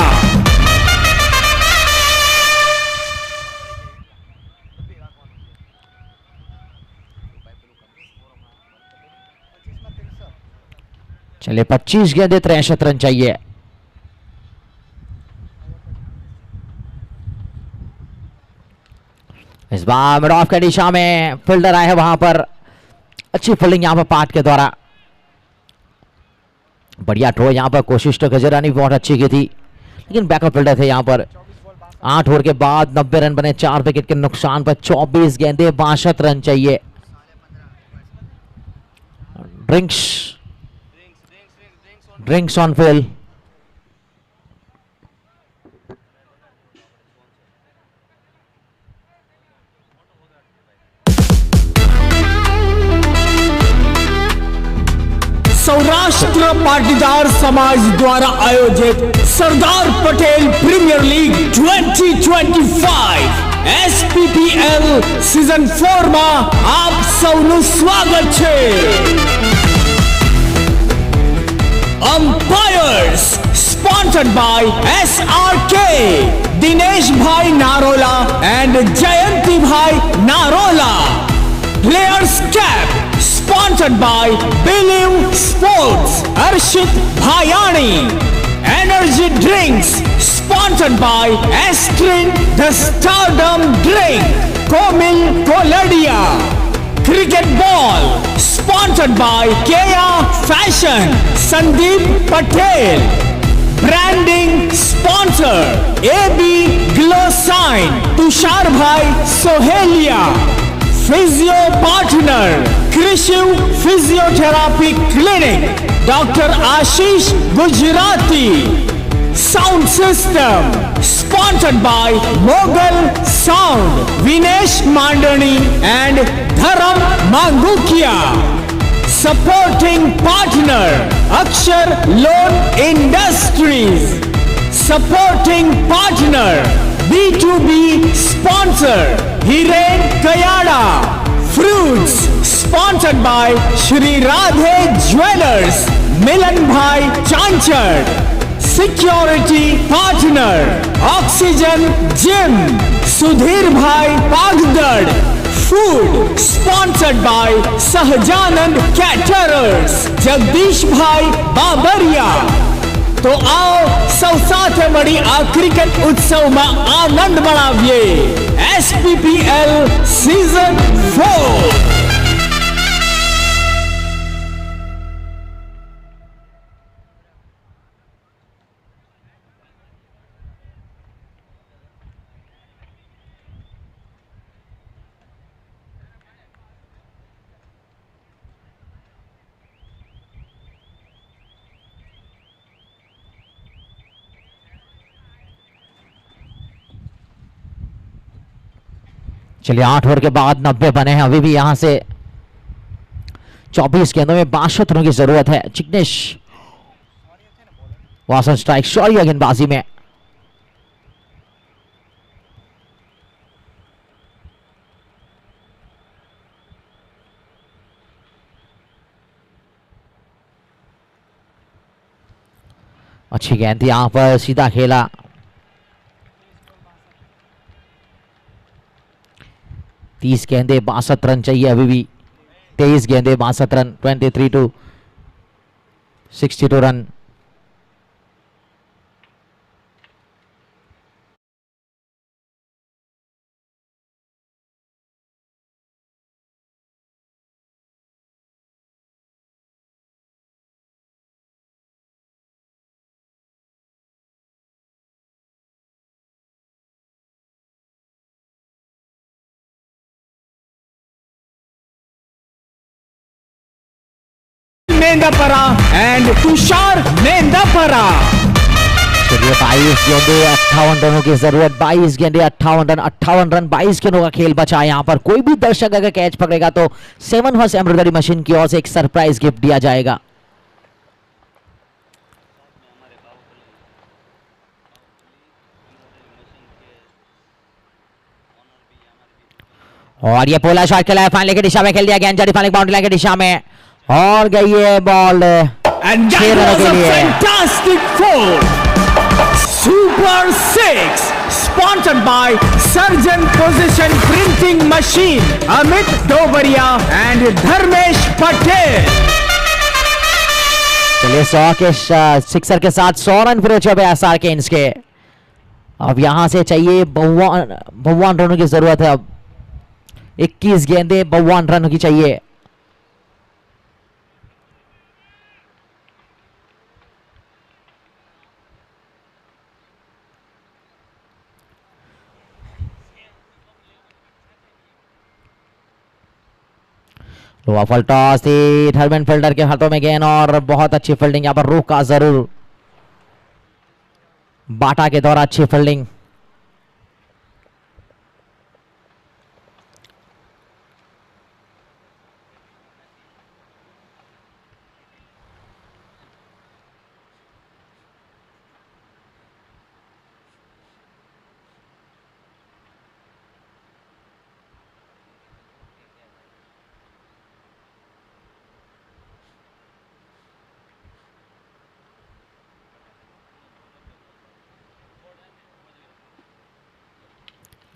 चलिए 25 गेंदे 63 run चाहिए। इस बार mid of के दिशा में fielder आए हैं वहां पर, अच्छी फील्डिंग यहां पर पार्ट के द्वारा, बढ़िया थ्रो यहां पर, कोशिश तो गजरा ने बहुत अच्छी की थी लेकिन बैकअप फील्डर थे यहां पर। 8 ओवर के बाद 90 रन बने 4 विकेट के नुकसान पर, 24 गेंदे 62 रन चाहिए। ड्रिंक्स ऑन फील्ड, जमींदार समाज द्वारा आयोजित Sardar Patel Premier League 2025 SPPL season 4 માં આપ સૌનું સ્વાગત છે. Umpires sponsored by SRK, Dinesh Bhai Narola and Jayanti Bhai Narola. Players cap sponsored by Believe Sports, Arshit Bhayani. Energy drinks sponsored by Astrin the Stardom Drink, Komil Koladia. Cricket ball sponsored by Kea Fashion, Sandeep Patel. Branding sponsor AB Glow Sign, Tushar Bhai Sohelia. Physio partner Krishiv Physiotherapy Clinic, Dr. Ashish Gujarati. Sound system sponsored by Mughal Sound, Vinesh Mandani and Dharam Mangukia. Supporting partner Akshar Loan Industries. Supporting partner B2B sponsor Hiren Kayada. Fruits sponsored by Shri Radhe Jewelers, Milan Bhai Chanchad. Security partner Oxygen Gym, Sudhir Bhai Pagdad. Food sponsored by Sahjanand Caterers, Jagdish Bhai Babaria. तो आओ સૌ સાથે મળી આ cricket ઉત્સવમાં આનંદ મનાવીએ. SPPL season 4. चलिए 8 over के बाद 90 बने हैं. अभी भी यहां से 24 गेंदों में 62 रनों की जरूरत है. चिग्नेश वासन स्ट्राइक, शौर्य गेंदबाजी में. अच्छी गेंद थी यहां पर, सीधा खेला. 30 गेंदे 62 रन चाहिए अभी भी. 23 गेंदे 62 run, 23 to 62 run. Mendapara and Tushar Mendapara. चलिए 22 गेंदे 58 रनों की जरूरत. 22 गेंदे 58 रन, 58 रन 22 गेंदों का खेल बचा है. यहां पर कोई भी दर्शक अगर कैच पकड़ेगा तो 7 हॉर्स एम्ब्रॉयडरी मशीन की ओर से एक सरप्राइज गिफ्ट दिया जाएगा. और ये पोला शॉट खेला है, फाइनल की दिशा में खेल दिया. गेंद जारी फाइनल बाउंड्री लाइन की दिशा में और गई है ball. And that was a fantastic four. Super 6 sponsored by Surgeon Position Printing Machine, Amit Dobaria and Dharmesh Patel. चलिए 100 के सिक्सर के साथ 100 रन फिर पहुंचे एसआर केन्स के. अब यहां से चाहिए 52 रनों की जरूरत है. अब 21 गेंदे 52 रनों की चाहिए. लोअर टॉस थी, थर्मन फील्डर के हाथों में गेंद और बहुत अच्छी फील्डिंग. यहां पर रोका जरूर, बाटा के द्वारा अच्छी फील्डिंग.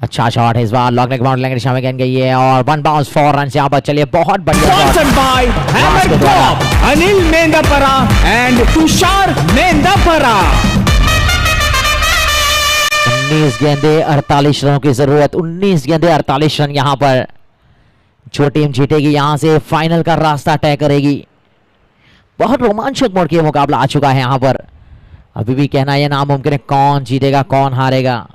अच्छा शॉट है इस बार, लॉन्ग लेग बाउंड लेंगे दिशा में गेंद गई है और 1 बाउंस 4 रन यहाँ पर। चलिए बहुत बढ़िया Sponsored by Hammer Corp, Anil Mendapara and Tushar Mendapara. 19 गेंदे 48 रनों की जरूरत, 19 गेंदे 48 रन यहाँ पर। जो टीम जीतेगी यहाँ से फाइनल का रास्ता तय करेगी। बहुत रोमांचक मोड़ के मुकाबला आ चुका है यहाँ पर। अभी भी कहना यह नामुमकिन है कौन जीतेगा कौन हारेगा।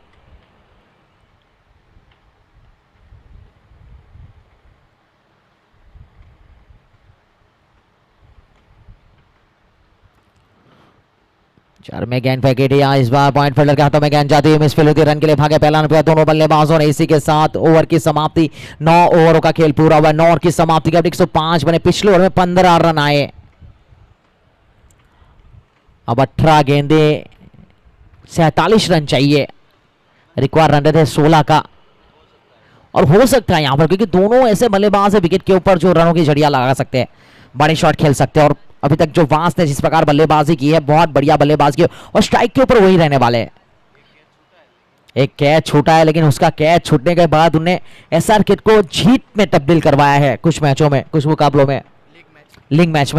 चार में गेंद फेंकी थी इस बार, पॉइंट फील्डर के हाथों में गेंद जाती है, मिस फील्ड होती है, रन के लिए भागे पहला नंबर दोनों बल्लेबाजों ने। इसी के साथ ओवर की समाप्ति, 9 ओवरों का खेल पूरा हुआ। 9 ओवर की समाप्ति के 105 बने, पिछले ओवर में 15 रन आए। अब 18 गेंदे 47 रन चाहिए, रिक्वायर रन रहे थे 16 का। और हो सकता है यहां पर क्योंकि दोनों ऐसे बल्लेबाज है विकेट के ऊपर जो रनों की जड़ियां लगा सकते हैं, बड़े शॉट खेल सकते हैं। और अभी तक जो वास्ट ने जिस प्रकार बल्लेबाजी की है, बहुत बढ़िया बल्लेबाजी की, और स्ट्राइक के ऊपर वही रहने वाले हैं। एक कैच छूटा है लेकिन उसका कैच छूटने के बाद उन्हें एसआर किट को जीत में तब्दील करवाया है कुछ मैचों में, कुछ मुकाबलों में। लीग मैच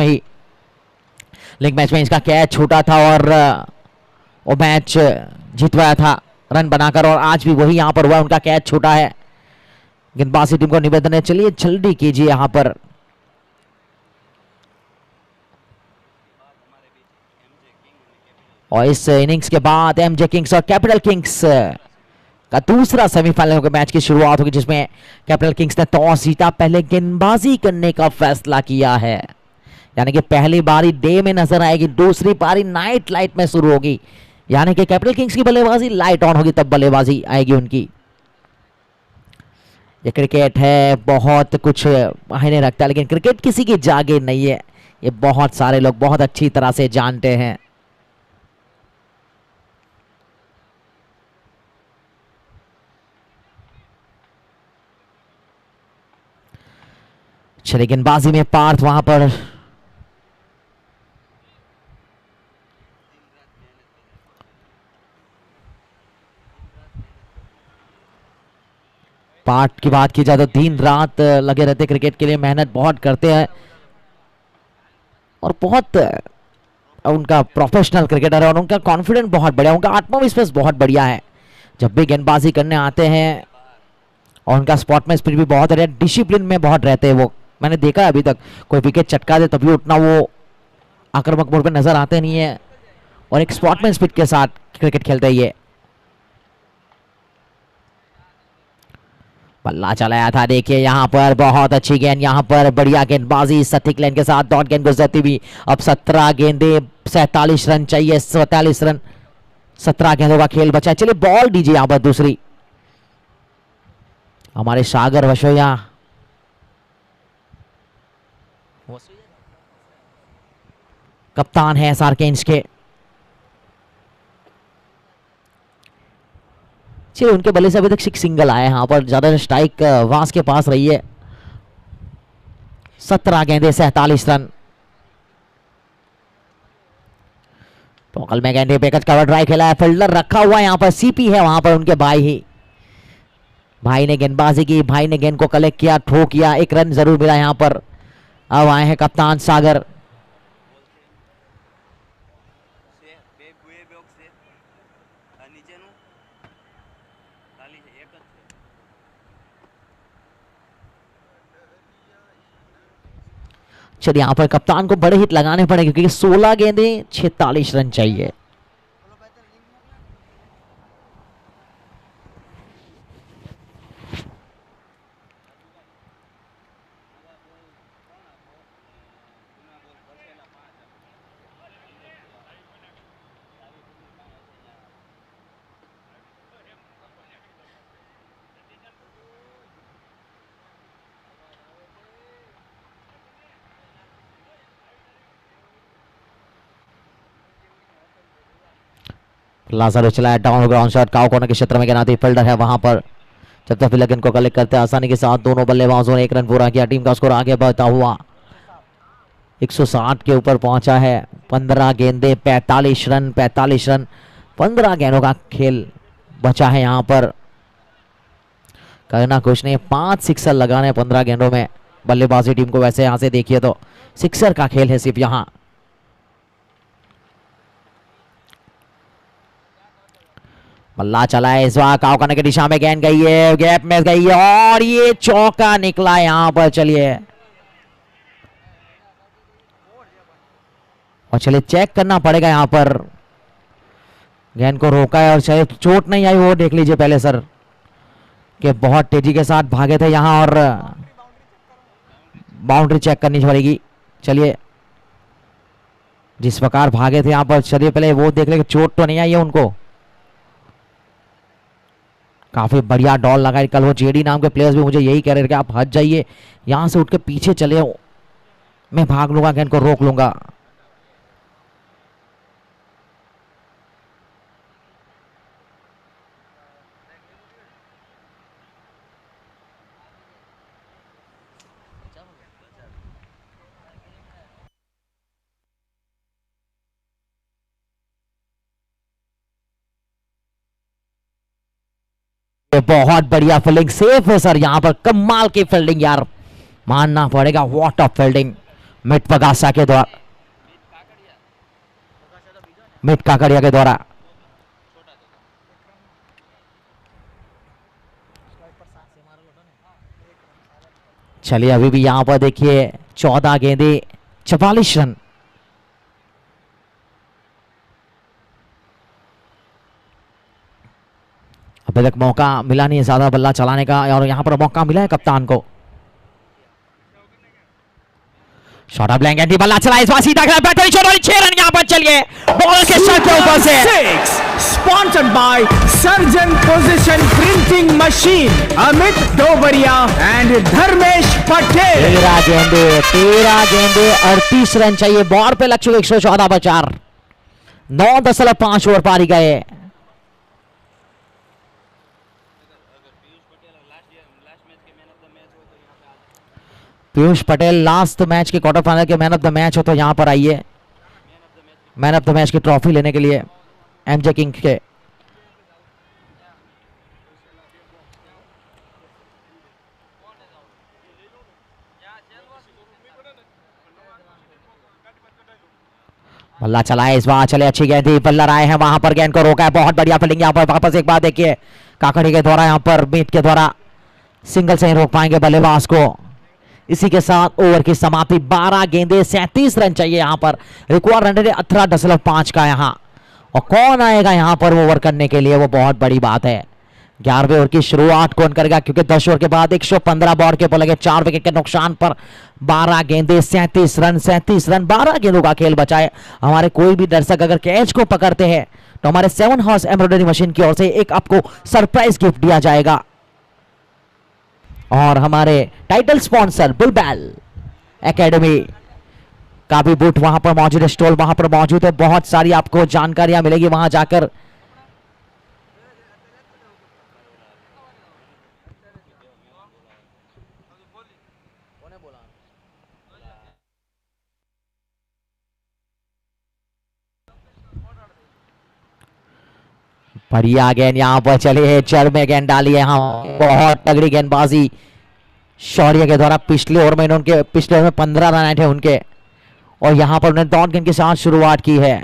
में इसका कैच छूटा था और वो मैच जीतवाया था रन बनाकर, और आज भी वही यहां पर हुआ, उनका कैच छूटा है। गेंदबाजी टीम को निवेदन है चलिए जल्दी कीजिए यहां पर। और इस इनिंग्स के बाद एमजे किंग्स और कैपिटल किंग्स का दूसरा सेमीफाइनल के मैच की शुरुआत होगी, जिसमें कैपिटल किंग्स ने टॉस जीता, पहले गेंदबाजी करने का फैसला किया है। यानी कि पहली बारी डे में नजर आएगी, दूसरी पारी नाइट लाइट में शुरू होगी। यानी कि कैपिटल किंग्स की बल्लेबाजी लाइट ऑन होगी तब बल्लेबाजी आएगी उनकी। ये क्रिकेट है, बहुत कुछ मायने रखता है, लेकिन क्रिकेट किसी की जागीर नहीं है, ये बहुत सारे लोग बहुत अच्छी तरह से जानते हैं। चलिए गेंदबाजी में पार्थ वहां पर पार्ट की बात की जाए तो दिन रात लगे रहते क्रिकेट के लिए, मेहनत बहुत करते हैं और बहुत उनका प्रोफेशनल क्रिकेटर है और उनका कॉन्फिडेंस बहुत बढ़िया, उनका आत्मविश्वास बहुत बढ़िया है। जब भी गेंदबाजी करने आते हैं और उनका स्पॉट में स्पीड भी बहुत है, डिसिप्लिन में बहुत रहते हैं वो। मैंने देखा है अभी तक कोई विकेट चटका दे तभी उतना वो आक्रामक मोड पे नजर आते नहीं है, और एक स्पॉटमैन स्पीड के साथ क्रिकेट खेलते हैं ये। बल्ला चलाया था, देखिए यहाँ पर बहुत अच्छी गेंद, यहाँ पर बढ़िया गेंदबाजी, सटीक लाइन के साथ डॉट गेंद गुजरती हुई। अब 17 गेंदे 47 रन चाहिए, 47 रन 17 गेंदों का खेल बचा है। चलिए बॉल दीजिए यहाँ पर दूसरी, हमारे सागर वशोया कप्तान है एसआर किंग्स के। चलिए उनके बल्ले से अभी तक 6 सिंगल आए, यहाँ पर ज्यादा स्ट्राइक वास के पास रही है। 17 गेंदे 47 रन। टोकल में गेंदे पे कवर ड्राइव खेला है, फील्डर रखा हुआ है यहाँ पर, सीपी है वहां पर उनके भाई ने गेंदबाजी की, भाई ने गेंद को कलेक्ट किया, ठोक किया, 1 रन जरूर मिला यहाँ पर। अब आए हैं कप्तान सागर। चलिए यहाँ पर कप्तान को बड़े हिट लगाने पड़ेंगे क्योंकि 16 गेंदे 46 रन चाहिए। लाजर चलाया डाउन ग्राउंड शॉट, काउ कोने के क्षेत्र में गेंद फील्डर है वहां पर। जब तक फिलहाल इनको कलेक्ट करते आसानी के साथ दोनों बल्लेबाजों ने 1 रन पूरा किया, टीम का स्कोर आगे बढ़ता हुआ 160 के ऊपर पहुंचा है। 15 गेंदे 45 रन 15 गेंदों का खेल बचा है यहां पर। करना कुछ नहीं, 5 सिक्सर लगाने 15 गेंदों में बल्लेबाजी टीम को। वैसे यहां से देखिए तो सिक्सर का खेल है सिर्फ यहां। बल्ला चला है इस बार, काव करने की दिशा में गेंद गई है, गैप में गई है और ये चौका निकला यहां पर। चलिए और चलिए चेक करना पड़ेगा यहां पर, गेंद को रोका है और शायद चोट नहीं आई वो देख लीजिए पहले सर, कि बहुत तेजी के साथ भागे थे यहां और बाउंड्री चेक करनी पड़ेगी। चलिए जिस प्रकार भागे थे यहां पर, चलिए पहले वो देख ले चोट तो नहीं आई है उनको। काफी बढ़िया डॉल लगाई, कल वो जेडी नाम के प्लेयर्स भी मुझे यही कह रहे थे कि आप हट जाइए यहां से, उठ के पीछे चले, मैं भाग लूंगा, गेंद को रोक लूंगा। बहुत बढ़िया फील्डिंग, सेफ है सर यहां पर, कमाल की फील्डिंग यार, मानना पड़ेगा, व्हाट अ फील्डिंग मिट पगासा के द्वारा, मिट काकड़िया के द्वारा। चलिए अभी भी यहां पर देखिए 14 गेंदे 44 रन। अभी तक मौका मिला नहीं है ज्यादा बल्ला चलाने का, और यहां पर मौका मिला है कप्तान को। शॉट ऑफ लेंगे, बल्ला चला इस बार सीधा खेला, बैट 6 रन यहां पर। चलिए बॉल के सर के ऊपर से 6 sponsored by Surgeon Position Printing Machine, Amit Dobaria and Dharmesh Patel. 13 गेंदे 38 रन चाहिए, बॉल पे लग चुके 114 पर 4, 9.5 ओवर पारी गए। पीयूष पटेल लास्ट मैच के क्वार्टर फाइनल के मैन ऑफ द मैच हो तो यहां पर आइए मैन ऑफ द मैच की ट्रॉफी लेने के लिए एमजे किंग के। बल्ला चला है इस बार, चले अच्छी गेंद थी, बल्लर आए हैं वहां पर, गेंद को रोका है, बहुत बढ़िया फील्डिंग यहां पर। वापस एक बार देखिए काकड़ी के द्वारा यहां पर मीट के द्वारा सिंगल से ही रोक पाएंगे बल्लेबाज को। इसी के साथ ओवर की समाप्ति, 12 गेंदे 37 रन चाहिए यहां पर, रिकॉर्ड रन रेट 18.5 का यहां, और कौन आएगा यहां पर ओवर करने के लिए, वो बहुत बड़ी बात है। 11वें ओवर की शुरुआत कौन करेगा, क्योंकि 10 ओवर के बाद 115 बॉल के ऊपर लगे, 4 विकेट के नुकसान पर 12 गेंदे 37 रन, 12 गेंदों का खेल बचाए। हमारे कोई भी दर्शक अगर कैच को पकड़ते हैं तो हमारे 7 हॉर्स एम्ब्रॉयडरी मशीन की ओर से एक आपको सरप्राइज गिफ्ट दिया जाएगा। और हमारे टाइटल स्पॉन्सर बुलबैल एकेडमी का भी बूट वहां पर मौजूद है, स्टॉल वहां पर मौजूद है, बहुत सारी आपको जानकारियां मिलेगी वहां जाकर। बढ़िया गेंद यहां पर, चलिए चर में गेंद डाली है, यहां बहुत तगड़ी गेंदबाजी शौर्य के द्वारा। पिछले ओवर में उनके पिछले ओवर में 15 रन आए थे उनके, और यहां पर उन्होंने डॉट गेंद के साथ शुरुआत की है।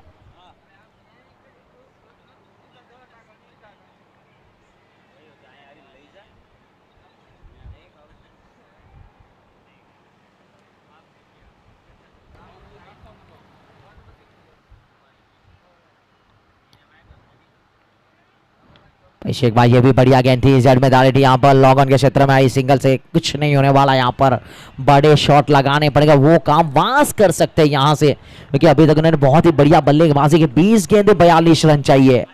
अभिषेक भाई ये भी बढ़िया गेंद थी, जड़ में डाली थी, यहाँ पर लॉग ऑन के क्षेत्र में आई, सिंगल से कुछ नहीं होने वाला, यहाँ पर बड़े शॉट लगाने पड़ेगा, वो काम वास कर सकते हैं यहाँ से, क्योंकि अभी तक उन्होंने बहुत ही बढ़िया बल्लेबाजी की। 20 गेंदे 42 रन चाहिए।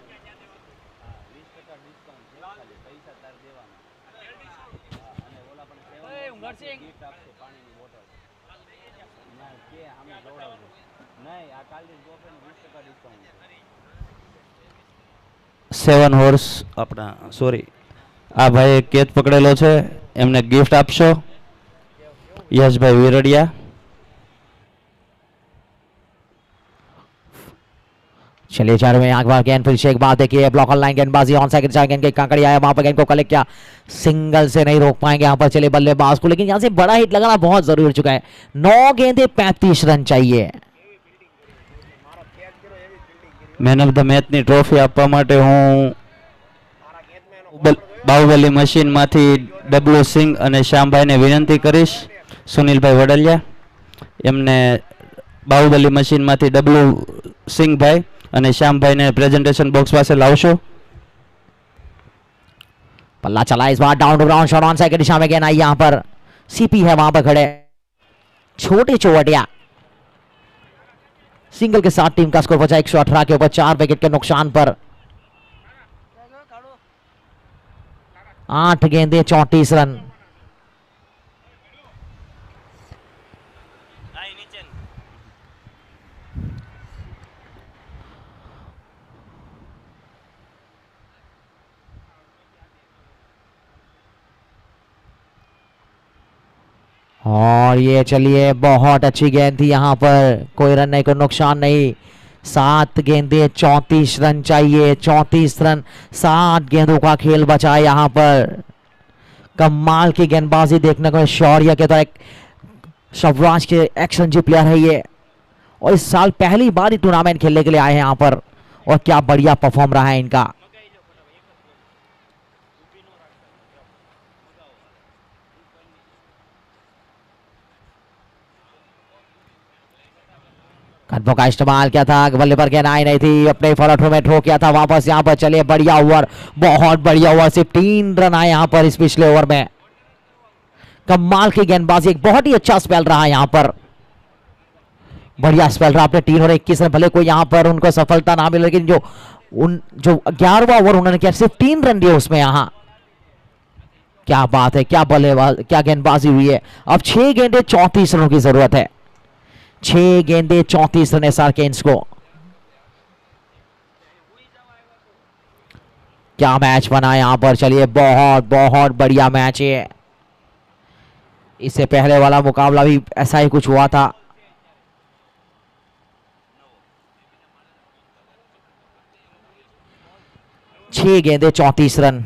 સેવન હોર્સ આપણા સોરી આ ભાઈ કેચ પકડેલો છે એમને ગિફ્ટ આપશો યશભાઈ વિરડિયા। चलिए चारों में आगे गेंद फिर से एक बात देखिए, ब्लॉक ऑन लाइन गेंदबाजी ऑन साइड गेंद के काकड़िया है वहां पर, गेंद को कलेक्ट किया, सिंगल से नहीं रोक पाएंगे यहाँ पर चले बल्लेबाज को, लेकिन यहाँ से बड़ा हिट लगाना बहुत जरूरी हो चुका है। 9 गेंदे 35 रन चाहिए। મેન ઓફ ધ મેચની ટ્રોફી આપવા માટે હું બાહુબલી મશીનમાંથી ડબલ્યુ સિંહ અને શ્યામભાઈને વિનંતી કરીશ, સુનિલભાઈ વડલિયા એમને બાહુબલી મશીનમાંથી ડબલ્યુ સિંહભાઈ અને શ્યામભાઈને પ્રેઝન્ટેશન બોક્સ પાસે લાવશો। पल्ला चला इस बार, down to ground shot on side की दिशा में गेंद आई, यहाँ पर सीपी है वहां पर खड़े, छोटे चौवटिया सिंगल के साथ टीम का स्कोर बचा 118 के ऊपर 4 विकेट के नुकसान पर। 8 गेंदे 34 रन। और ये चलिए बहुत अच्छी गेंद थी यहाँ पर, कोई रन नहीं, कोई नुकसान नहीं। 7 गेंदे 34 रन चाहिए, 34 रन, 7 गेंदों का खेल बचा है यहाँ पर। कमाल की गेंदबाजी देखने को, शौर्य के तो एक शवराज के एक्शन जी प्लेयर है ये, और इस साल पहली बार ही टूर्नामेंट खेलने के लिए आए हैं यहाँ पर, और क्या बढ़िया परफॉर्म रहा है इनका। कदमों का इस्तेमाल किया था, बल्ले पर गेंद आई नहीं थी, अपने फॉरवर्ड में थ्रो किया था वापस यहाँ पर। चलिए बढ़िया ओवर, बहुत बढ़िया ओवर, सिर्फ 3 रन आए यहाँ पर इस पिछले ओवर में। कमाल की गेंदबाजी, एक बहुत ही अच्छा स्पेल रहा यहाँ पर, बढ़िया स्पेल रहा अपने 3 और 21 रन, भले कोई यहाँ पर उनको सफलता ना मिले, लेकिन जो 11वां ओवर उन्होंने किया, सिर्फ 3 रन दिए उसमें यहाँ। क्या बात है, क्या बल्लेबाज, क्या गेंदबाजी हुई है। अब 6 गेंदे 34 रनों की जरूरत है, 6 गेंदे 34 रन एसआर केन्स को। क्या मैच बना यहां पर, चलिए बहुत बहुत बढ़िया मैच है। इससे पहले वाला मुकाबला भी ऐसा ही कुछ हुआ था। छह गेंदे 34 रन।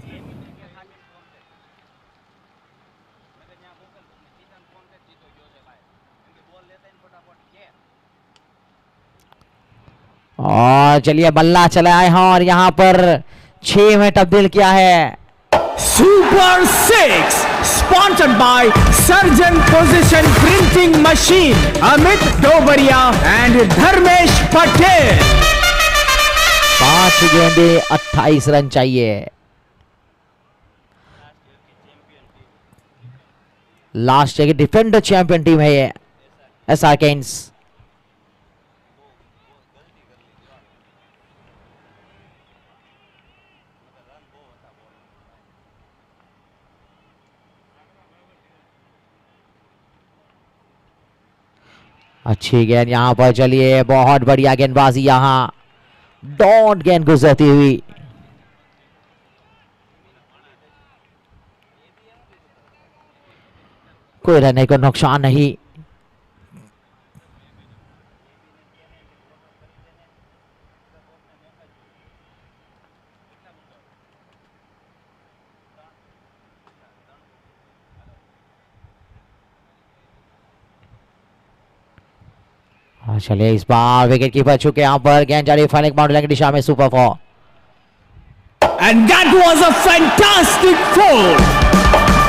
और चलिए बल्ला चला है और यहां पर 6 में तब्दील किया है। Super 6 sponsored by Sarjan position printing machine Amit Dobariya and Dharmesh Patel. 5 गेंदे 28 रन चाहिए। लास्ट ईयर की डिफेंडर चैंपियन टीम है ये एसआर केन्स। अच्छी गेंद यहां पर, चलिए बहुत बढ़िया गेंदबाजी, यहां डॉट गेंद गुजरती हुई। कोई रहने को नुकसान नहीं। चलिए इस बार विकेट कीपर चुके यहां पर, गेंद जा रही है फाइनल बाउंड्री की दिशा में। Super 4 And that was a fantastic four.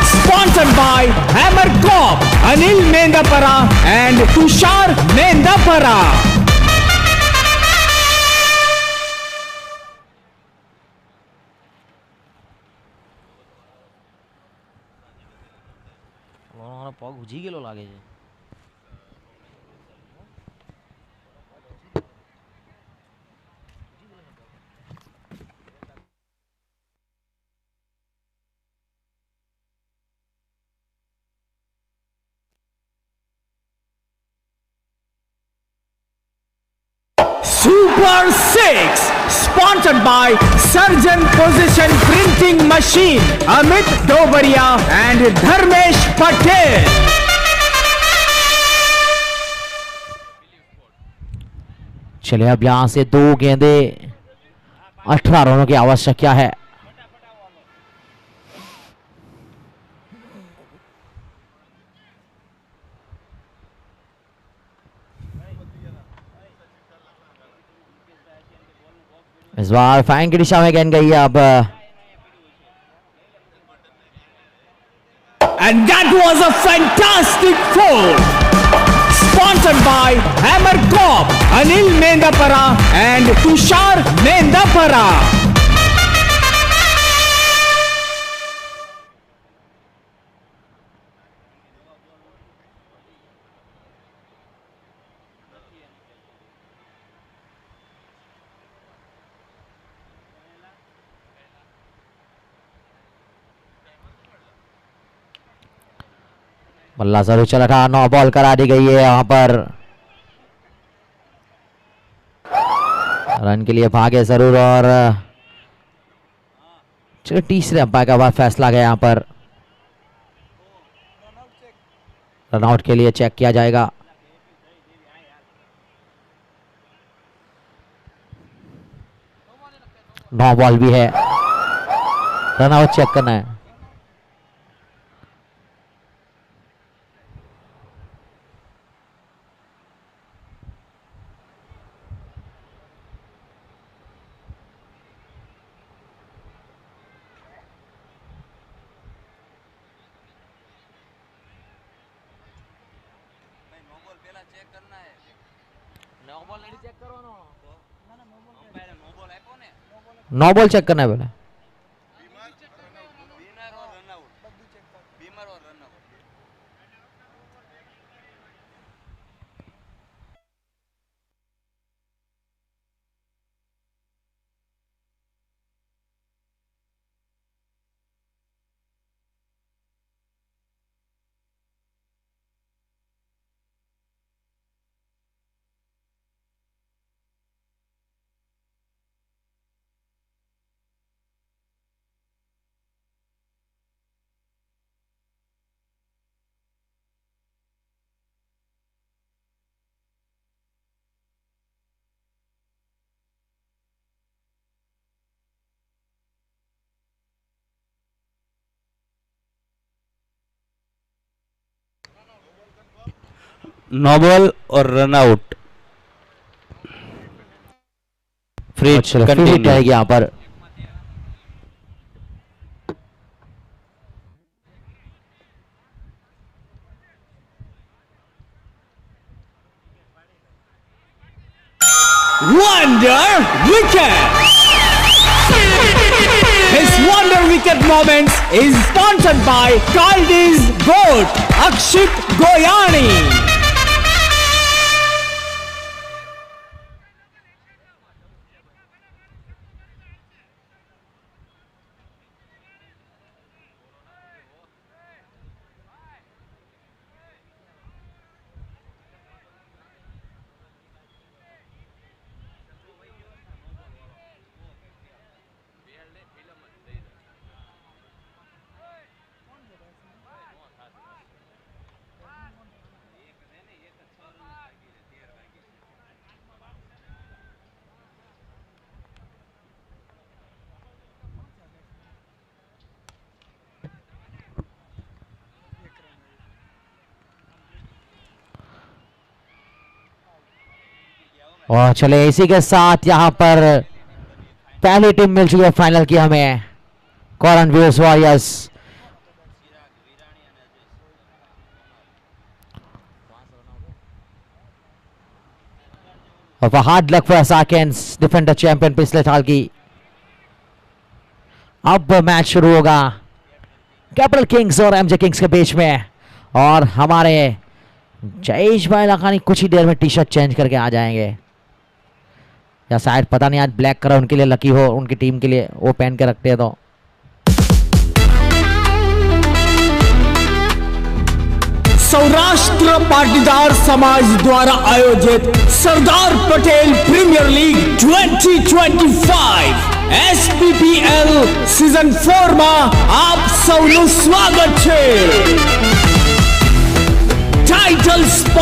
Sponsored by Hammer Corp, Anil Mendapara and Tushar Mendapara. પગ ઉજી ગયેલો લાગે છે। Super 6 sponsored by Surgeon Position Printing Machine Amit Dobaria and Dharmesh Patel. चलिए अब यहां से 2 गेंदे 18 रनों की आवश्यकता है। इस बार फाइन की दिशा में गेंद गई है अब। And that was a fantastic four. Sponsored by Hammer Corp, Anil Mendapara and Tushar Mendapara. बल्ला जरूर चला था, 9 बॉल करा दी गई है यहां पर। रन के लिए भागे जरूर और चलो तीसरे अंपायर का बाद फैसला गया यहां पर। रनआउट के लिए चेक किया जाएगा। नौ बॉल भी है, रनआउट चेक करना है। नो बॉल चेक करना है पहले। नो बॉल और रन आउट। फ्री कंटिन्यू रहेगी यहां पर। Wonder Wicket! His Wonder Wicket Moments is sponsored by Kaldi's Goat, Akshit Goyani. और चले इसी के साथ यहां पर पहली टीम मिल चुकी है फाइनल की हमें, कॉरन व्यूज वॉरियर्स। और hard luck for seconds, defender champion पिछले साल की। अब मैच शुरू होगा कैपिटल किंग्स और एमजे किंग्स के बीच में, और हमारे जयेश भाई लखानी कुछ ही देर में टी शर्ट चेंज करके आ जाएंगे, या शायद पता नहीं आज ब्लैक कलर उनके लिए लकी हो, उनकी टीम के लिए वो पहन के रखते हैं। तो सौराष्ट्र पाटीदार समाज द्वारा आयोजित Sardar Patel Premier League 2025 SPPL season 4 માં આપ સૌનું સ્વાગત છે।